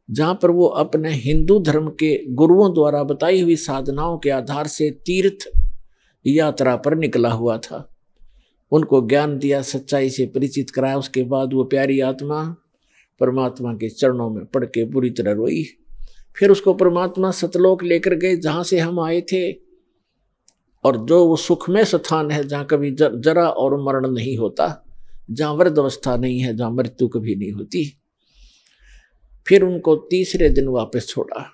जहां पर वो अपने हिंदू धर्म के गुरुओं द्वारा बताई हुई साधनाओं के आधार से तीर्थ यात्रा पर निकला हुआ था। उनको ज्ञान दिया, सच्चाई से परिचित कराया। उसके बाद वो प्यारी आत्मा परमात्मा के चरणों में पड़ के बुरी तरह रोई। फिर उसको परमात्मा सतलोक लेकर गए, जहां से हम आए थे, और जो वो सुखमय स्थान है जहां कभी जरा और मरण नहीं होता, जहां वृद्ध अवस्था नहीं है, जहां मृत्यु कभी नहीं होती। फिर उनको तीसरे दिन वापस छोड़ा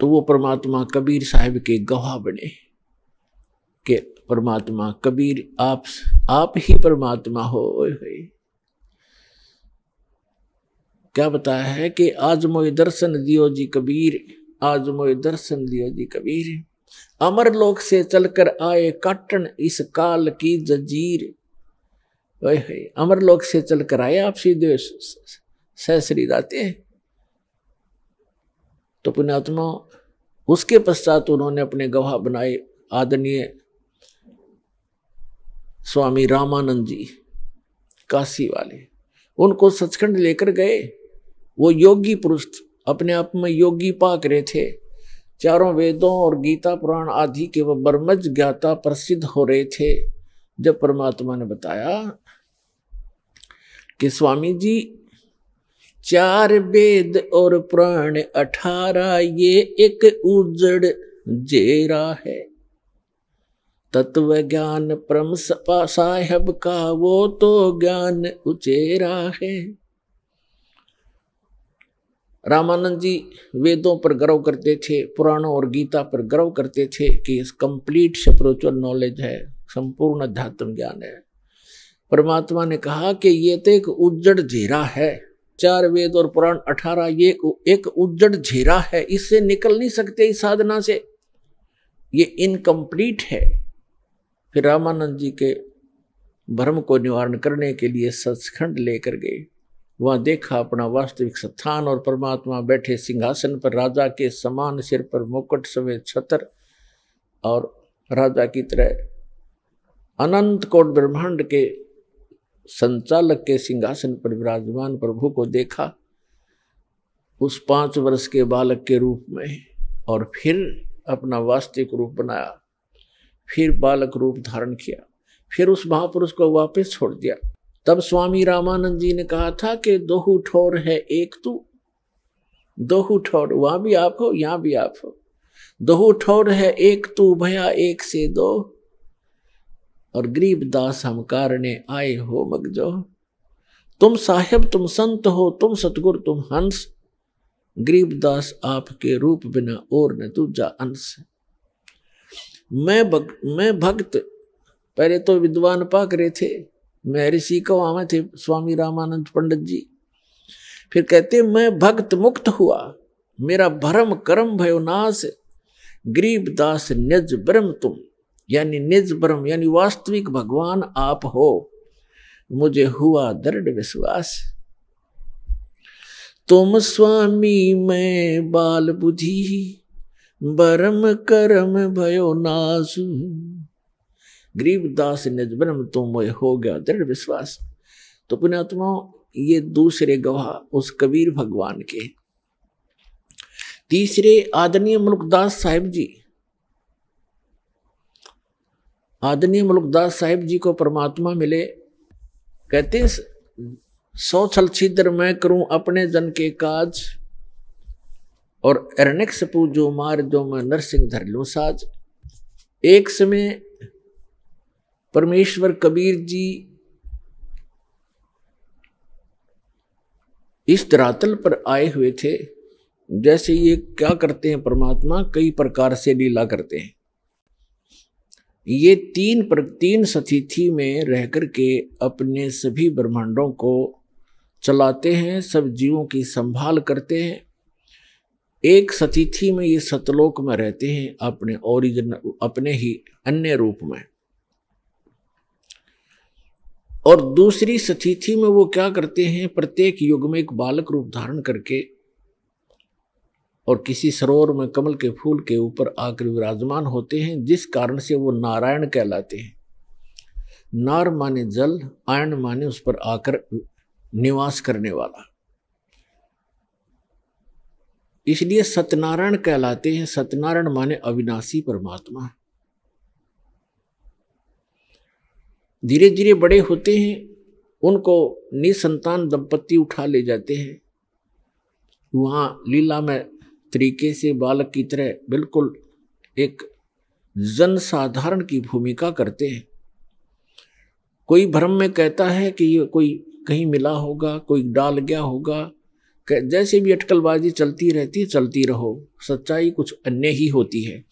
तो वो परमात्मा कबीर साहिब के गवाह बने कि परमात्मा कबीर आप ही परमात्मा हो। क्या बताया है कि आज मोए दर्शन दियो जी कबीर, आज मोए दर्शन दियो जी कबीर, अमर लोक से चलकर आए काटन इस काल की जंजीर। अमर लोक से चलकर आए आप सीधे सहसरी जाते हैं। तो पुण्यात्मा उसके पश्चात उन्होंने अपने गवाह बनाए आदरणीय स्वामी रामानंद जी काशी वाले, उनको सचखंड लेकर गए। वो योगी पुरुष अपने आप में योगी पाक रहे थे, चारों वेदों और गीता पुराण आदि के वो ब्रह्मज्ञ ज्ञाता प्रसिद्ध हो रहे थे। जब परमात्मा ने बताया कि स्वामी जी 4 वेद और पुराण 18 ये एक उजड़ जेरा है, तत्व ज्ञान परम साहिब का वो तो ज्ञान उचेरा है। रामानंद जी वेदों पर गर्व करते थे, पुराणों और गीता पर गर्व करते थे कि इस कंप्लीट स्पिरिचुअल नॉलेज है, संपूर्ण अध्यात्म ज्ञान है। परमात्मा ने कहा कि ये तो एक उज्जड़ झेरा है, 4 वेद और पुराण 18 ये एक उज्जड़ झेरा है, इससे निकल नहीं सकते इस साधना से, ये इनकम्प्लीट है। फिर रामानंद जी के भ्रम को निवारण करने के लिए सचखंड लेकर गए। वहां देखा अपना वास्तविक स्थान और परमात्मा बैठे सिंहासन पर, राजा के समान, सिर पर मुकुट समेत छत्र, और राजा की तरह अनंत कोट ब्रह्मांड के संचालक के सिंहासन पर विराजमान प्रभु को देखा उस 5 वर्ष के बालक के रूप में, और फिर अपना वास्तविक रूप बनाया, फिर बालक रूप धारण किया, फिर उस महापुरुष को वापस छोड़ दिया। तब स्वामी रामानंद जी ने कहा था कि 2 ठोर है एक तू, 2 ठोर, वहां भी आप हो यहां भी आप हो, 2 ठोर है एक तू भया एक से 2, और गरीब दास हम कारणे आए हो मगजो। तुम साहेब तुम संत हो, तुम सतगुरु तुम हंस, गरीब दास आपके रूप बिना और न दूजा अंश। मैं भक्त, पहले तो विद्वान पाक रहे थे, महर्षि को आवे थे स्वामी रामानंद पंडित जी, फिर कहते मैं भक्त मुक्त हुआ, मेरा भरम कर्म भयो नाश, गरीब दास निज ब्रह्म तुम, यानी निज ब्रह्म यानी वास्तविक भगवान आप हो, मुझे हुआ दृढ़ विश्वास। तुम स्वामी मैं बाल बुद्धि, बरम करम भयो नासु, गरीबदास निज ब्रह्म तुम हो गया दृढ़ विश्वास। तो पुण्यात्मा ये दूसरे गवाह उस कबीर भगवान के। तीसरे आदरणीय मुल्कदास साहिब जी, आदरणीय मुल्कदास साहिब जी को परमात्मा मिले, कहते 100 छल छिद्र मैं करूं अपने जन के काज, और हिरण्यकशिपु जो मार जो मैं नरसिंह धर लूं साज। एक समय परमेश्वर कबीर जी इस धरातल पर आए हुए थे। जैसे ये क्या करते हैं, परमात्मा कई प्रकार से लीला करते हैं। ये तीन सतिथि में रह करके अपने सभी ब्रह्मांडों को चलाते हैं, सब जीवों की संभाल करते हैं। एक सतिथि में ये सतलोक में रहते हैं अपने ओरिजिन, अपने ही अन्य रूप में, और दूसरी सतिथि में वो क्या करते हैं, प्रत्येक युग में एक बालक रूप धारण करके और किसी सरोवर में कमल के फूल के ऊपर आकर विराजमान होते हैं, जिस कारण से वो नारायण कहलाते हैं। नार माने जल, आयन माने उस पर आकर निवास करने वाला, इसलिए सत्यनारायण कहलाते हैं। सत्यनारायण माने अविनाशी परमात्मा। धीरे धीरे बड़े होते हैं, उनको निसंतान दंपत्ति उठा ले जाते हैं, वहां लीला में तरीके से बालक की तरह बिल्कुल एक जनसाधारण की भूमिका करते हैं। कोई भ्रम में कहता है कि ये कोई कहीं मिला होगा, कोई डाल गया होगा, जैसे भी अटकलबाजी चलती रहती है, चलती रहो, सच्चाई कुछ अन्य ही होती है।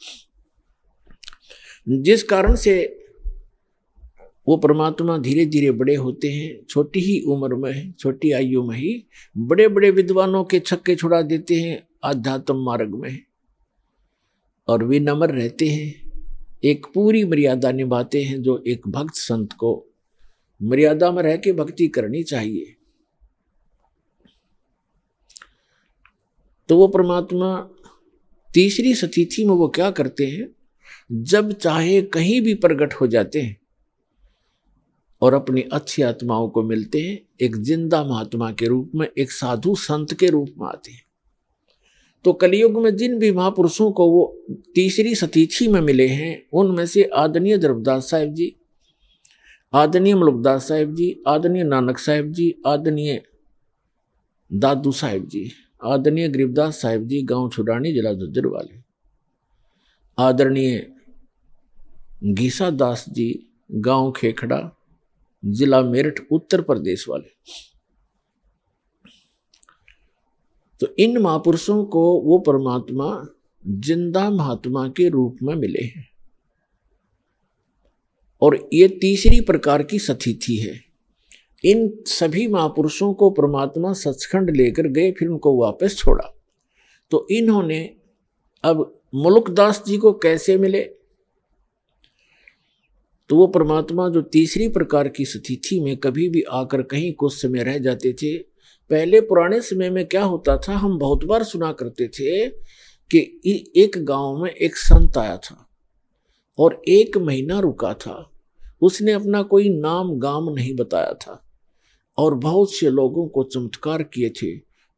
जिस कारण से वो परमात्मा धीरे धीरे बड़े होते हैं, छोटी ही उम्र में, छोटी आयु में ही बड़े बड़े विद्वानों के छक्के छुड़ा देते हैं आध्यात्म मार्ग में, और विनम्र रहते हैं, एक पूरी मर्यादा निभाते हैं जो एक भक्त संत को मर्यादा में रह के भक्ति करनी चाहिए। तो वो परमात्मा तीसरी सतिथि में वो क्या करते हैं, जब चाहे कहीं भी प्रकट हो जाते हैं और अपनी अच्छी आत्माओं को मिलते हैं, एक जिंदा महात्मा के रूप में, एक साधु संत के रूप में आते हैं। तो कलयुग में जिन भी महापुरुषों को वो तीसरी सतिथि में मिले हैं, उनमें से आदरणीय द्रवदास साहिब जी, आदरणीय मलुकदास साहिब जी, आदरणीय नानक साहिब जी, आदरणीय दादू साहिब जी, आदरणीय गरीबदास साहिब जी, गांव छुड़ानी, जिला झज्जर वाले, आदरणीय घीसा दास जी, गांव खेखड़ा, जिला मेरठ, उत्तर प्रदेश वाले। तो इन महापुरुषों को वो परमात्मा जिंदा महात्मा के रूप में मिले हैं, और ये तीसरी प्रकार की सतिथि है। इन सभी महापुरुषों को परमात्मा सचखंड लेकर गए, फिर उनको वापस छोड़ा। तो इन्होंने अब मुलुकदास जी को कैसे मिले, तो वो परमात्मा जो तीसरी प्रकार की सतिथि में कभी भी आकर कहीं कुछ समय रह जाते थे। पहले पुराने समय में क्या होता था, हम बहुत बार सुना करते थे कि एक गांव में एक संत आया था और 1 महीना रुका था। उसने अपना कोई नाम गाम नहीं बताया था और बहुत से लोगों को चमत्कार किए थे।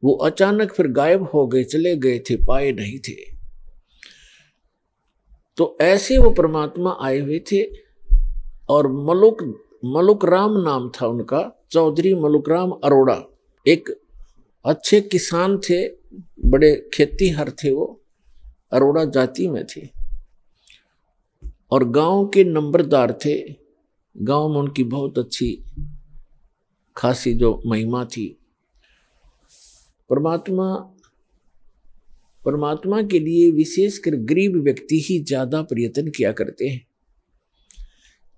वो अचानक फिर गायब हो गए, चले गए थे, पाए नहीं थे। तो ऐसे वो परमात्मा आए हुए थे, और मलुक राम नाम था उनका, चौधरी मलुक राम अरोड़ा। एक अच्छे किसान थे, बड़े खेतीहर थे, वो अरोड़ा जाति में थे और गांव के नंबरदार थे। गांव में उनकी बहुत अच्छी खासी जो महिमा थी। परमात्मा के लिए विशेषकर गरीब व्यक्ति ही ज्यादा प्रयत्न किया करते हैं,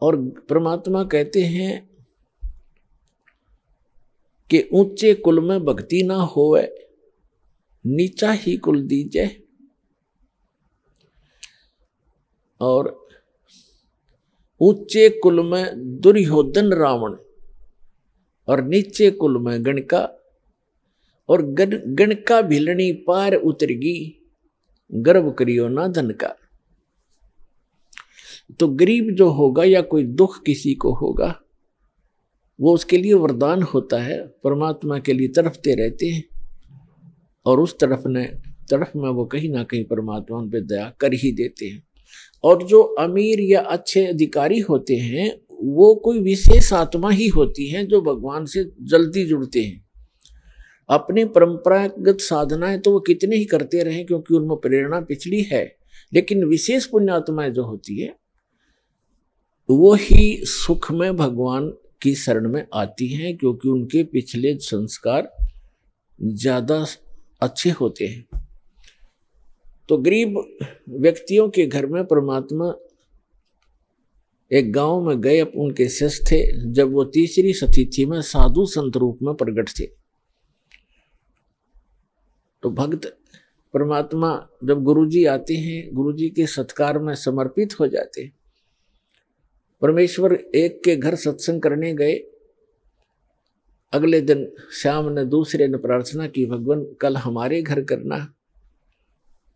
और परमात्मा कहते हैं कि ऊंचे कुल में भक्ति ना होवे, नीचा ही कुल दीजे, और ऊंचे कुल में दुर्योधन रावण, और नीचे कुल में गणका, और गणका भिलनी पार उतरगी, गर्व करियो ना धन का। तो गरीब जो होगा या कोई दुख किसी को होगा, वो उसके लिए वरदान होता है, परमात्मा के लिए तड़पते रहते हैं, और उस तरफ में वो कहीं ना कहीं परमात्मा उन पर दया कर ही देते हैं। और जो अमीर या अच्छे अधिकारी होते हैं, वो कोई विशेष आत्मा ही होती हैं जो भगवान से जल्दी जुड़ते हैं। अपनी परंपरागत साधनाएं तो वो कितने ही करते रहे, क्योंकि उनमें प्रेरणा पिछली है, लेकिन विशेष पुण्यात्माएं जो होती है वो ही सुख में भगवान की शरण में आती हैं, क्योंकि उनके पिछले संस्कार ज्यादा अच्छे होते हैं। तो गरीब व्यक्तियों के घर में परमात्मा एक गांव में गए, उनके शिष्य थे। जब वो तीसरी तिथि में साधु संत रूप में प्रकट थे, तो भक्त परमात्मा जब गुरुजी आते हैं, गुरुजी के सत्कार में समर्पित हो जाते हैं। परमेश्वर एक के घर सत्संग करने गए। अगले दिन शाम ने दूसरे ने प्रार्थना की, भगवान कल हमारे घर करना।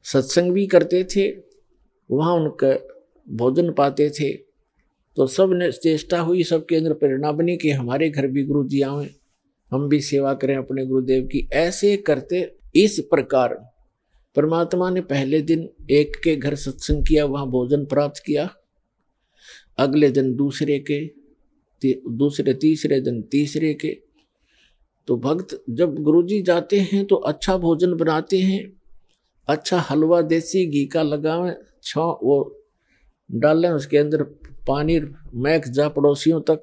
सत्संग भी करते थे, वहाँ उनका भोजन पाते थे। तो सब ने चेष्टा हुई, सबके अंदर प्रेरणा बनी कि हमारे घर भी गुरु जी आए, हम भी सेवा करें अपने गुरुदेव की। ऐसे करते इस प्रकार परमात्मा ने पहले दिन एक के घर सत्संग किया, वहाँ भोजन प्राप्त किया। अगले दिन दूसरे के, दूसरे तीसरे दिन तीसरे के। तो भक्त जब गुरुजी जाते हैं तो अच्छा भोजन बनाते हैं, अच्छा हलवा देसी घी का लगावें, वो डालें, उसके अंदर पानी महक जा पड़ोसियों तक।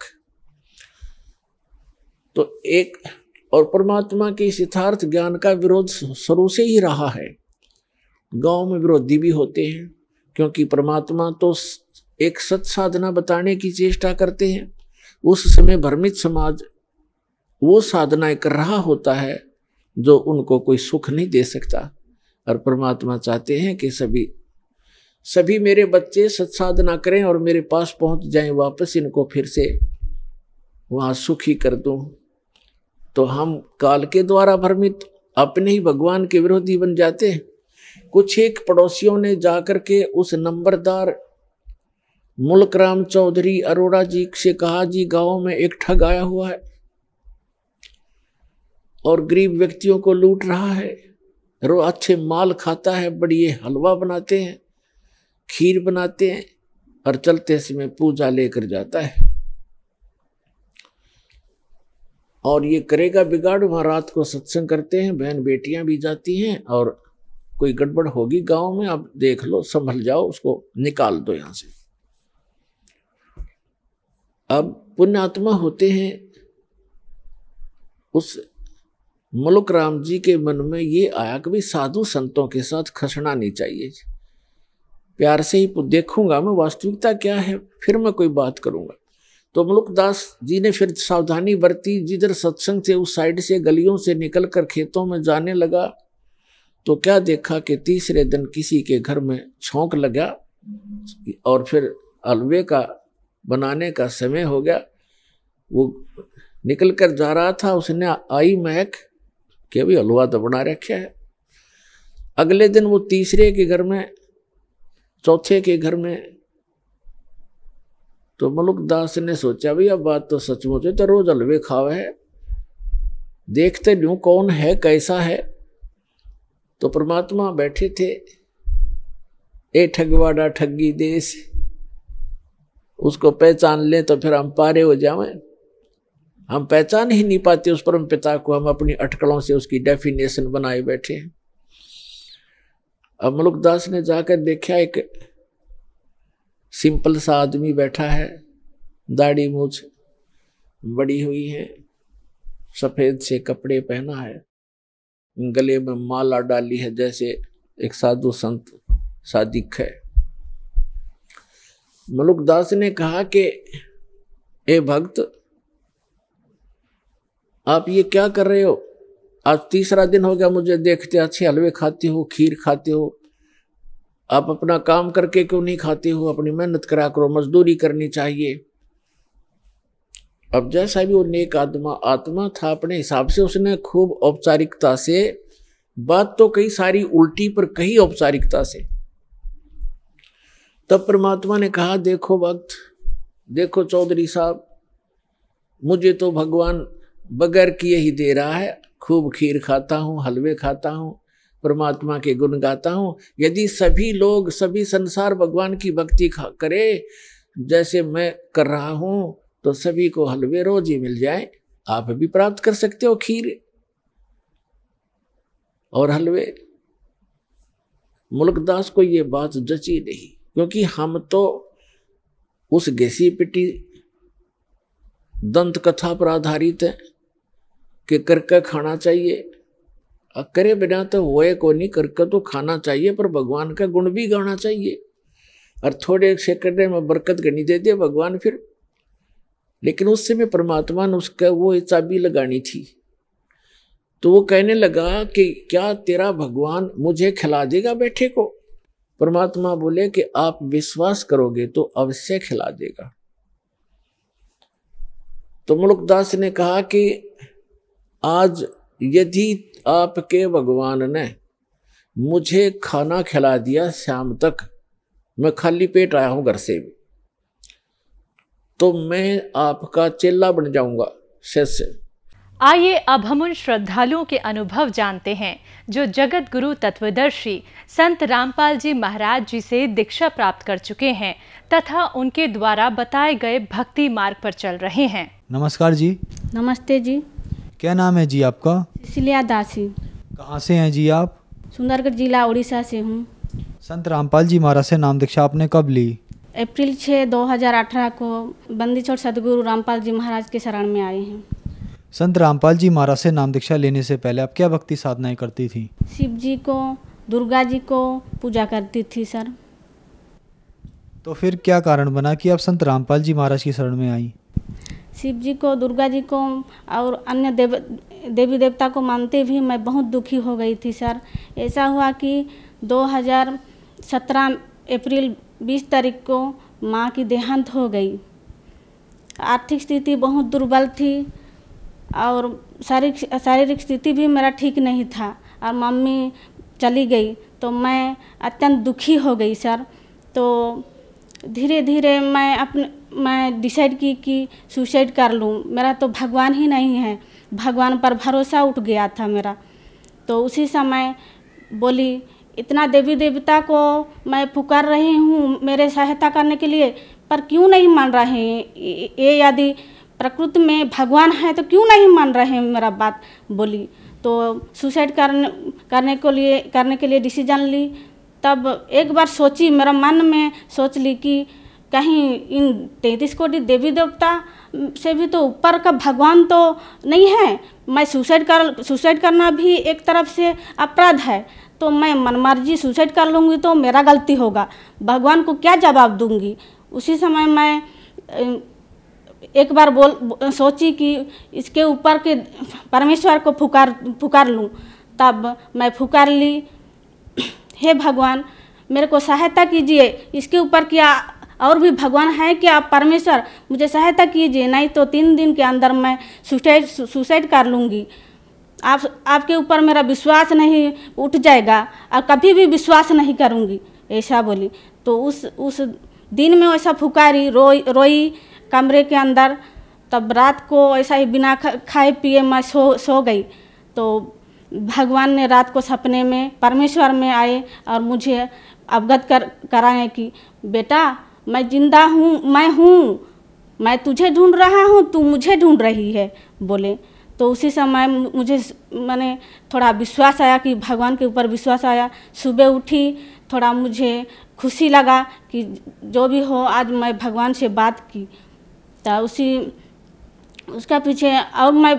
तो एक और परमात्मा के यथार्थ ज्ञान का विरोध शुरू से ही रहा है। गांव में विरोधी भी होते हैं, क्योंकि परमात्मा तो एक सत साधना बताने की चेष्टा करते हैं। उस समय भ्रमित समाज वो साधनाएं कर रहा होता है जो उनको कोई सुख नहीं दे सकता। और परमात्मा चाहते हैं कि सभी मेरे बच्चे सत्साधना करें और मेरे पास पहुंच जाएं वापस, इनको फिर से वहां सुखी कर दूं। तो हम काल के द्वारा भ्रमित अपने ही भगवान के विरोधी बन जाते हैं। कुछ एक पड़ोसियों ने जाकर के उस नंबरदार मुल्क राम चौधरी अरोड़ा जी से कहा, जी गांव में एक ठग आया हुआ है और गरीब व्यक्तियों को लूट रहा है, रो अच्छे माल खाता है, बढ़िया हलवा बनाते हैं, खीर बनाते हैं और चलते समय पूजा लेकर जाता है। और ये करेगा बिगाड़। वहां रात को सत्संग करते हैं, बहन बेटियां भी जाती हैं, और कोई गड़बड़ होगी गांव में, अब देख लो, संभल जाओ, उसको निकाल दो यहां से। अब पुण्यात्मा होते हैं, उस मुल्क राम जी के मन में ये आया कि भाई साधु संतों के साथ खसना नहीं चाहिए, प्यार से ही देखूंगा मैं वास्तविकता क्या है, फिर मैं कोई बात करूंगा। तो मुल्कदास जी ने फिर सावधानी बरती, जिधर सत्संग से उस साइड से गलियों से निकलकर खेतों में जाने लगा। तो क्या देखा कि तीसरे दिन किसी के घर में छौंक लगा और फिर हलवे का बनाने का समय हो गया। वो निकल कर जा रहा था, उसने आई महक कि भी हलवा तो बना रखा है। अगले दिन वो तीसरे के घर में, चौथे के घर में। तो मुल्कदास ने सोचा भी अब बात तो सचमुच है, तो रोज हलवे खावे है, देखते न्यू कौन है कैसा है। तो परमात्मा बैठे थे, ए ठगवाड़ा ठगी देश, उसको पहचान ले तो फिर हम पारे हो जाएं। हम पहचान ही नहीं पाते उस परम पिता को, हम अपनी अटकलों से उसकी डेफिनेशन बनाए बैठे हैं। अब मुल्कदास ने जाकर देखा, एक सिंपल सा आदमी बैठा है, दाढ़ी मूछ बड़ी हुई है, सफेद से कपड़े पहना है, गले में माला डाली है, जैसे एक साधु संत सा दिख है। मुल्कदास ने कहा कि ए भक्त, आप ये क्या कर रहे हो? आज तीसरा दिन हो गया मुझे देखते, अच्छे हलवे खाते हो, खीर खाते हो, आप अपना काम करके क्यों नहीं खाते हो? अपनी मेहनत करा करो, मजदूरी करनी चाहिए। अब जैसा भी वो नेक आत्मा था, अपने हिसाब से उसने खूब औपचारिकता से बात तो कई सारी उल्टी पर कही औपचारिकता से। तब परमात्मा ने कहा, देखो भक्त, देखो चौधरी साहब, मुझे तो भगवान बगैर किए ही दे रहा है, खूब खीर खाता हूँ, हलवे खाता हूँ, परमात्मा के गुण गाता हूँ। यदि सभी लोग, सभी संसार भगवान की भक्ति करे जैसे मैं कर रहा हूँ, तो सभी को हलवे रोज ही मिल जाए। आप भी प्राप्त कर सकते हो खीर और हलवे। मुल्कदास को ये बात जची नहीं, क्योंकि हम तो उस घिसी पिटी दंत कथा पर आधारित है कि करके खाना चाहिए, करे बिना तो होए को नहीं, करके तो खाना चाहिए, पर भगवान का गुण भी गाना चाहिए। और थोड़े एक सेकंड में बरकत करनी दे दिया भगवान फिर। लेकिन उस समय परमात्मा ने उसका वो चाबी लगानी थी। तो वो कहने लगा कि क्या तेरा भगवान मुझे खिला देगा बैठे को? परमात्मा बोले कि आप विश्वास करोगे तो अवश्य खिला देगा। तो मुल्कदास ने कहा कि आज यदि आपके भगवान ने मुझे खाना खिला दिया शाम तक, मैं खाली पेट आया हूं घर से भी, तो मैं आपका चेला बन जाऊंगा, शिष्य। आइए अब हम उन श्रद्धालुओं के अनुभव जानते हैं जो जगत गुरु तत्वदर्शी संत रामपाल जी महाराज जी से दीक्षा प्राप्त कर चुके हैं तथा उनके द्वारा बताए गए भक्ति मार्ग पर चल रहे हैं। नमस्कार जी। नमस्ते जी। क्या नाम है जी आपका? सिलिया दासी। कहाँ से हैं जी आप? सुंदरगढ़ जिला उड़ीसा से हूँ। संत रामपाल जी महाराज से नाम दीक्षा आपने कब ली? अप्रैल 6, 2018 को बंदी छोड़ सदगुरु रामपाल जी महाराज के शरण में आए हैं। संत रामपाल जी महाराज से नाम दीक्षा लेने से पहले आप क्या भक्ति साधनाएं करती थी? शिव जी को, दुर्गा जी को पूजा करती थी सर। तो फिर क्या कारण बना कि आप संत रामपाल जी महाराज की शरण में आई? शिव जी को, दुर्गा जी को और अन्य देवी देवता को मानते भी मैं बहुत दुखी हो गई थी सर। ऐसा हुआ कि 2017 अप्रैल 20 तारीख को माँ की देहांत हो गई। आर्थिक स्थिति बहुत दुर्बल थी और शारीरिक स्थिति भी मेरा ठीक नहीं था और मम्मी चली गई तो मैं अत्यंत दुखी हो गई सर। तो धीरे धीरे मैं डिसाइड की कि सुसाइड कर लूँ। मेरा तो भगवान ही नहीं है, भगवान पर भरोसा उठ गया था मेरा। तो उसी समय बोली इतना देवी देवता को मैं पुकार रही हूँ मेरे सहायता करने के लिए, पर क्यों नहीं मान रहे हैं ये? यदि प्रकृति में भगवान है तो क्यों नहीं मान रहे हैं मेरा बात? बोली तो सुसाइड करने के लिए डिसीजन ली। तब एक बार सोची, मेरा मन में सोच ली कि कहीं इन 33 कोटि देवी देवता से भी तो ऊपर का भगवान तो नहीं है। मैं सुसाइड करना भी एक तरफ से अपराध है, तो मैं मनमर्जी सुसाइड कर लूँगी तो मेरा गलती होगा, भगवान को क्या जवाब दूँगी। उसी समय मैं एक बार सोची कि इसके ऊपर के परमेश्वर को पुकार लूँ। तब मैं पुकार ली, हे भगवान मेरे को सहायता कीजिए, इसके ऊपर क्या और भी भगवान है क्या? परमेश्वर मुझे सहायता कीजिए, नहीं तो 3 दिन के अंदर मैं सुसाइड कर लूँगी। आपके ऊपर मेरा विश्वास नहीं उठ जाएगा और कभी भी विश्वास नहीं करूँगी, ऐसा बोली। तो उस दिन में वैसा पुकारी, रोई कमरे के अंदर। तब रात को ऐसा ही बिना खाए पिए मैं सो गई। तो भगवान ने रात को सपने में, परमेश्वर में आए और मुझे अवगत कराए कि बेटा मैं जिंदा हूँ, मैं तुझे ढूंढ रहा हूँ, तू मुझे ढूंढ रही है, बोले। तो उसी समय मैंने थोड़ा विश्वास आया कि भगवान के ऊपर विश्वास आया। सुबह उठी, थोड़ा मुझे खुशी लगा कि जो भी हो आज मैं भगवान से बात की। तो उसका पीछे और मैं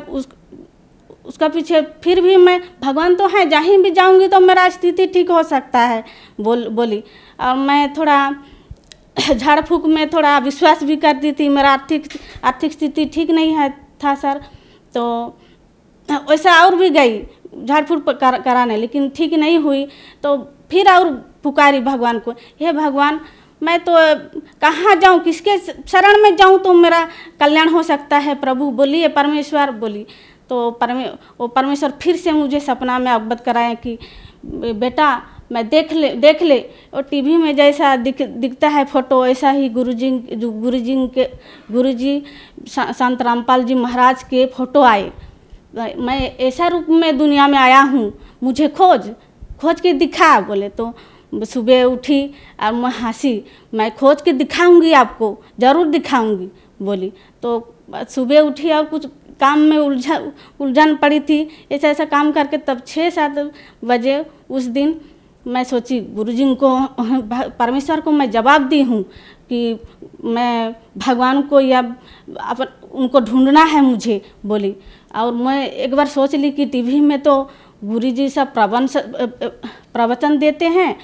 उसका पीछे फिर भी मैं, भगवान तो है, जहीं भी जाऊंगी तो मेरा स्थिति ठीक हो सकता है बोली। और मैं थोड़ा झाड़ फूक में थोड़ा विश्वास भी करती थी। मेरा आर्थिक स्थिति ठीक नहीं है था सर। तो वैसा और भी गई झाड़ फूक कराने, लेकिन ठीक नहीं हुई। तो फिर और पुकारी भगवान को, हे भगवान मैं तो कहाँ जाऊँ, किसके शरण में जाऊँ तो मेरा कल्याण हो सकता है? प्रभु बोलिए, परमेश्वर बोली। तो वो परमेश्वर फिर से मुझे सपना में अवगत कराए कि बेटा मैं देख ले और टीवी में जैसा दिखता है फोटो, ऐसा ही गुरुजी संत रामपाल जी महाराज के फोटो आए। मैं ऐसा रूप में दुनिया में आया हूँ, मुझे खोज के दिखा, बोले। तो सुबह उठी और मैं हंसी, मैं खोज के दिखाऊंगी आपको, ज़रूर दिखाऊंगी, बोली। तो सुबह उठी और कुछ काम में उलझन पड़ी थी, ऐसा काम करके तब 6-7 बजे उस दिन मैं सोची गुरुजी को, परमेश्वर को मैं जवाब दी हूँ कि मैं भगवान को या उनको ढूंढना है मुझे, बोली। और मैं एक बार सोच ली कि टीवी में तो गुरुजी सब प्रवचन देते हैं,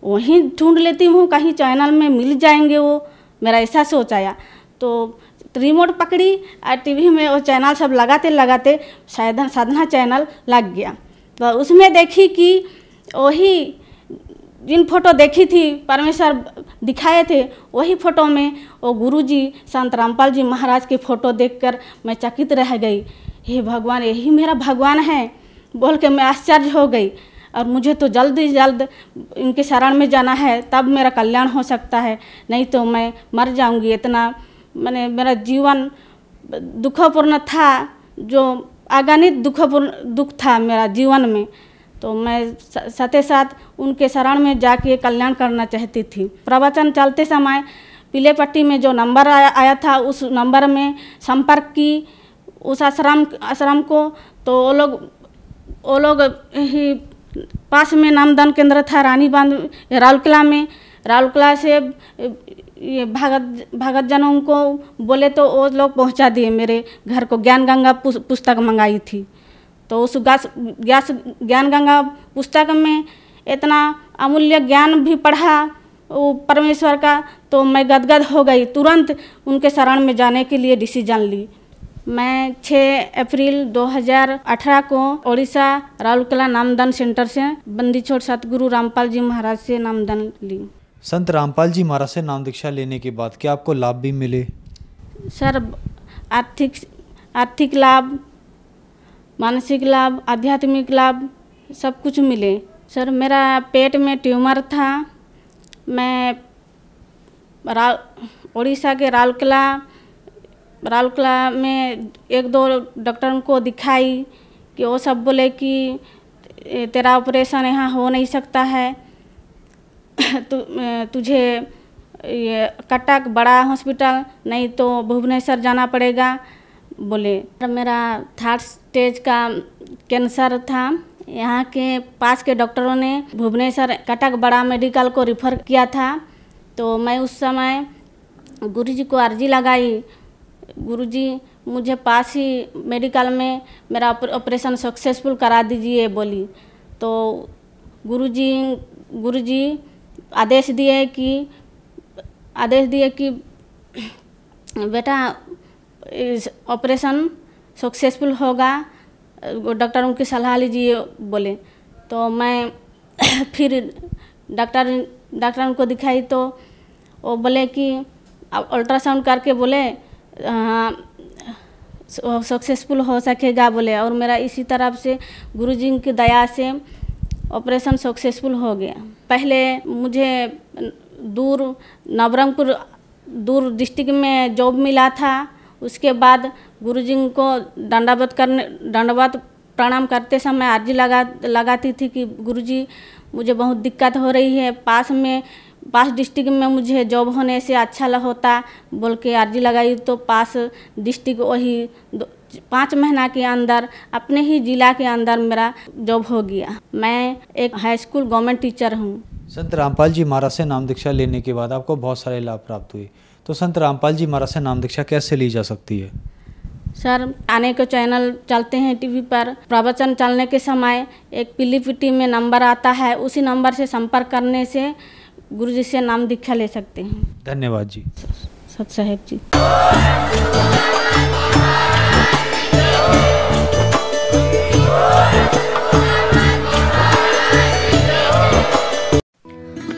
वहीं ढूंढ लेती हूँ, कहीं चैनल में मिल जाएंगे वो, मेरा ऐसा सोच आया। तो रिमोट पकड़ी और टीवी में वो चैनल सब लगाते लगाते साधना चैनल लग गया। तो उसमें देखी कि वही जिन फोटो देखी थी परमेश्वर दिखाए थे, वही फोटो में वो गुरुजी संत रामपाल जी महाराज की फ़ोटो देखकर मैं चकित रह गई। हे भगवान, यही मेरा भगवान है बोल के मैं आश्चर्य हो गई। और मुझे तो जल्द ही जल्द इनके शरण में जाना है, तब मेरा कल्याण हो सकता है, नहीं तो मैं मर जाऊंगी। इतना मैंने मेरा जीवन दुखपूर्ण था, जो अगणित दुख था मेरा जीवन में। तो मैं साथ साथ उनके शरण में जाके कल्याण करना चाहती थी। प्रवचन चलते समय पीले पट्टी में जो नंबर आया था, उस नंबर में संपर्क की उस आश्रम को। तो वो लोग ही पास में नामदान केंद्र था रानी बांध राउरकेला में। राउरकेला से ये भगत जनों को बोले तो वो लोग पहुंचा दिए मेरे घर को। ज्ञान गंगा पुस्तक मंगाई थी, तो उस ज्ञान गंगा पुस्तक में इतना अमूल्य ज्ञान भी पढ़ा वो परमेश्वर का, तो मैं गदगद हो गई। तुरंत उनके शरण में जाने के लिए डिसीजन ली। मैं 6 अप्रैल 2018 को ओडिशा राउरकेला नामदान सेंटर से बंदी छोड़ सतगुरु रामपाल जी महाराज से नामदान ली। संत रामपाल जी महाराज से नाम दीक्षा लेने के बाद क्या आपको लाभ भी मिले? सर, आर्थिक लाभ, मानसिक लाभ, आध्यात्मिक लाभ सब कुछ मिले। सर, मेरा पेट में ट्यूमर था। मैं ओडिशा के राउरकेला में 1-2 डॉक्टरों को दिखाई कि वो सब बोले कि तेरा ऑपरेशन यहाँ हो नहीं सकता है, तुझे ये कटक बड़ा हॉस्पिटल नहीं तो भुवनेश्वर जाना पड़ेगा बोले। मेरा 3rd स्टेज का कैंसर था। यहाँ के पास के डॉक्टरों ने भुवनेश्वर कटक बड़ा मेडिकल को रिफ़र किया था। तो मैं उस समय गुरुजी को अर्जी लगाई, गुरुजी मुझे पास ही मेडिकल में मेरा ऑपरेशन सक्सेसफुल करा दीजिए बोली। तो गुरुजी आदेश दिए कि बेटा ऑपरेशन सक्सेसफुल होगा, डॉक्टरों की सलाह लीजिए बोले। तो मैं फिर डॉक्टरों को दिखाई तो वो बोले कि अल्ट्रासाउंड करके बोले सक्सेसफुल हो सकेगा बोले। और मेरा इसी तरफ से गुरुजी की दया से ऑपरेशन सक्सेसफुल हो गया। पहले मुझे नवरंगपुर दूर डिस्ट्रिक्ट में जॉब मिला था। उसके बाद गुरुजी को दंडवत प्रणाम करते समय अर्जी लगाती थी कि गुरुजी मुझे बहुत दिक्कत हो रही है, पास डिस्ट्रिक्ट में मुझे जॉब होने से अच्छा होता बोल के अर्जी लगाई। तो पास डिस्ट्रिक्ट वही 5 महीना के अंदर अपने ही जिला के अंदर मेरा जॉब हो गया। मैं एक हाई स्कूल गवर्नमेंट टीचर हूँ। संत रामपाल जी महाराज से नाम दीक्षा लेने के बाद आपको बहुत सारे लाभ प्राप्त हुए, तो संत रामपाल जी महाराज से नाम दीक्षा कैसे ली जा सकती है? सर, आने के चैनल चलते हैं टीवी पर, प्रवचन चलने के समय एक पीली पट्टी में नंबर आता है, उसी नंबर से संपर्क करने से गुरुजी से नाम दीक्षा ले सकते हैं। धन्यवाद जी। सत साहेब जी।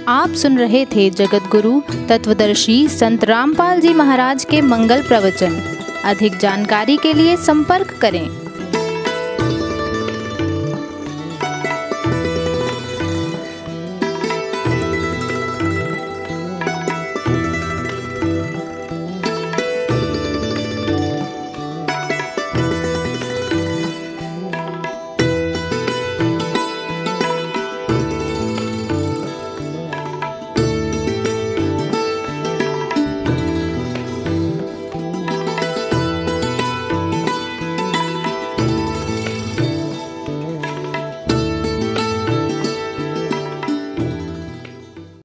आप सुन रहे थे जगत गुरु तत्वदर्शी संत रामपाल जी महाराज के मंगल प्रवचन। अधिक जानकारी के लिए संपर्क करें।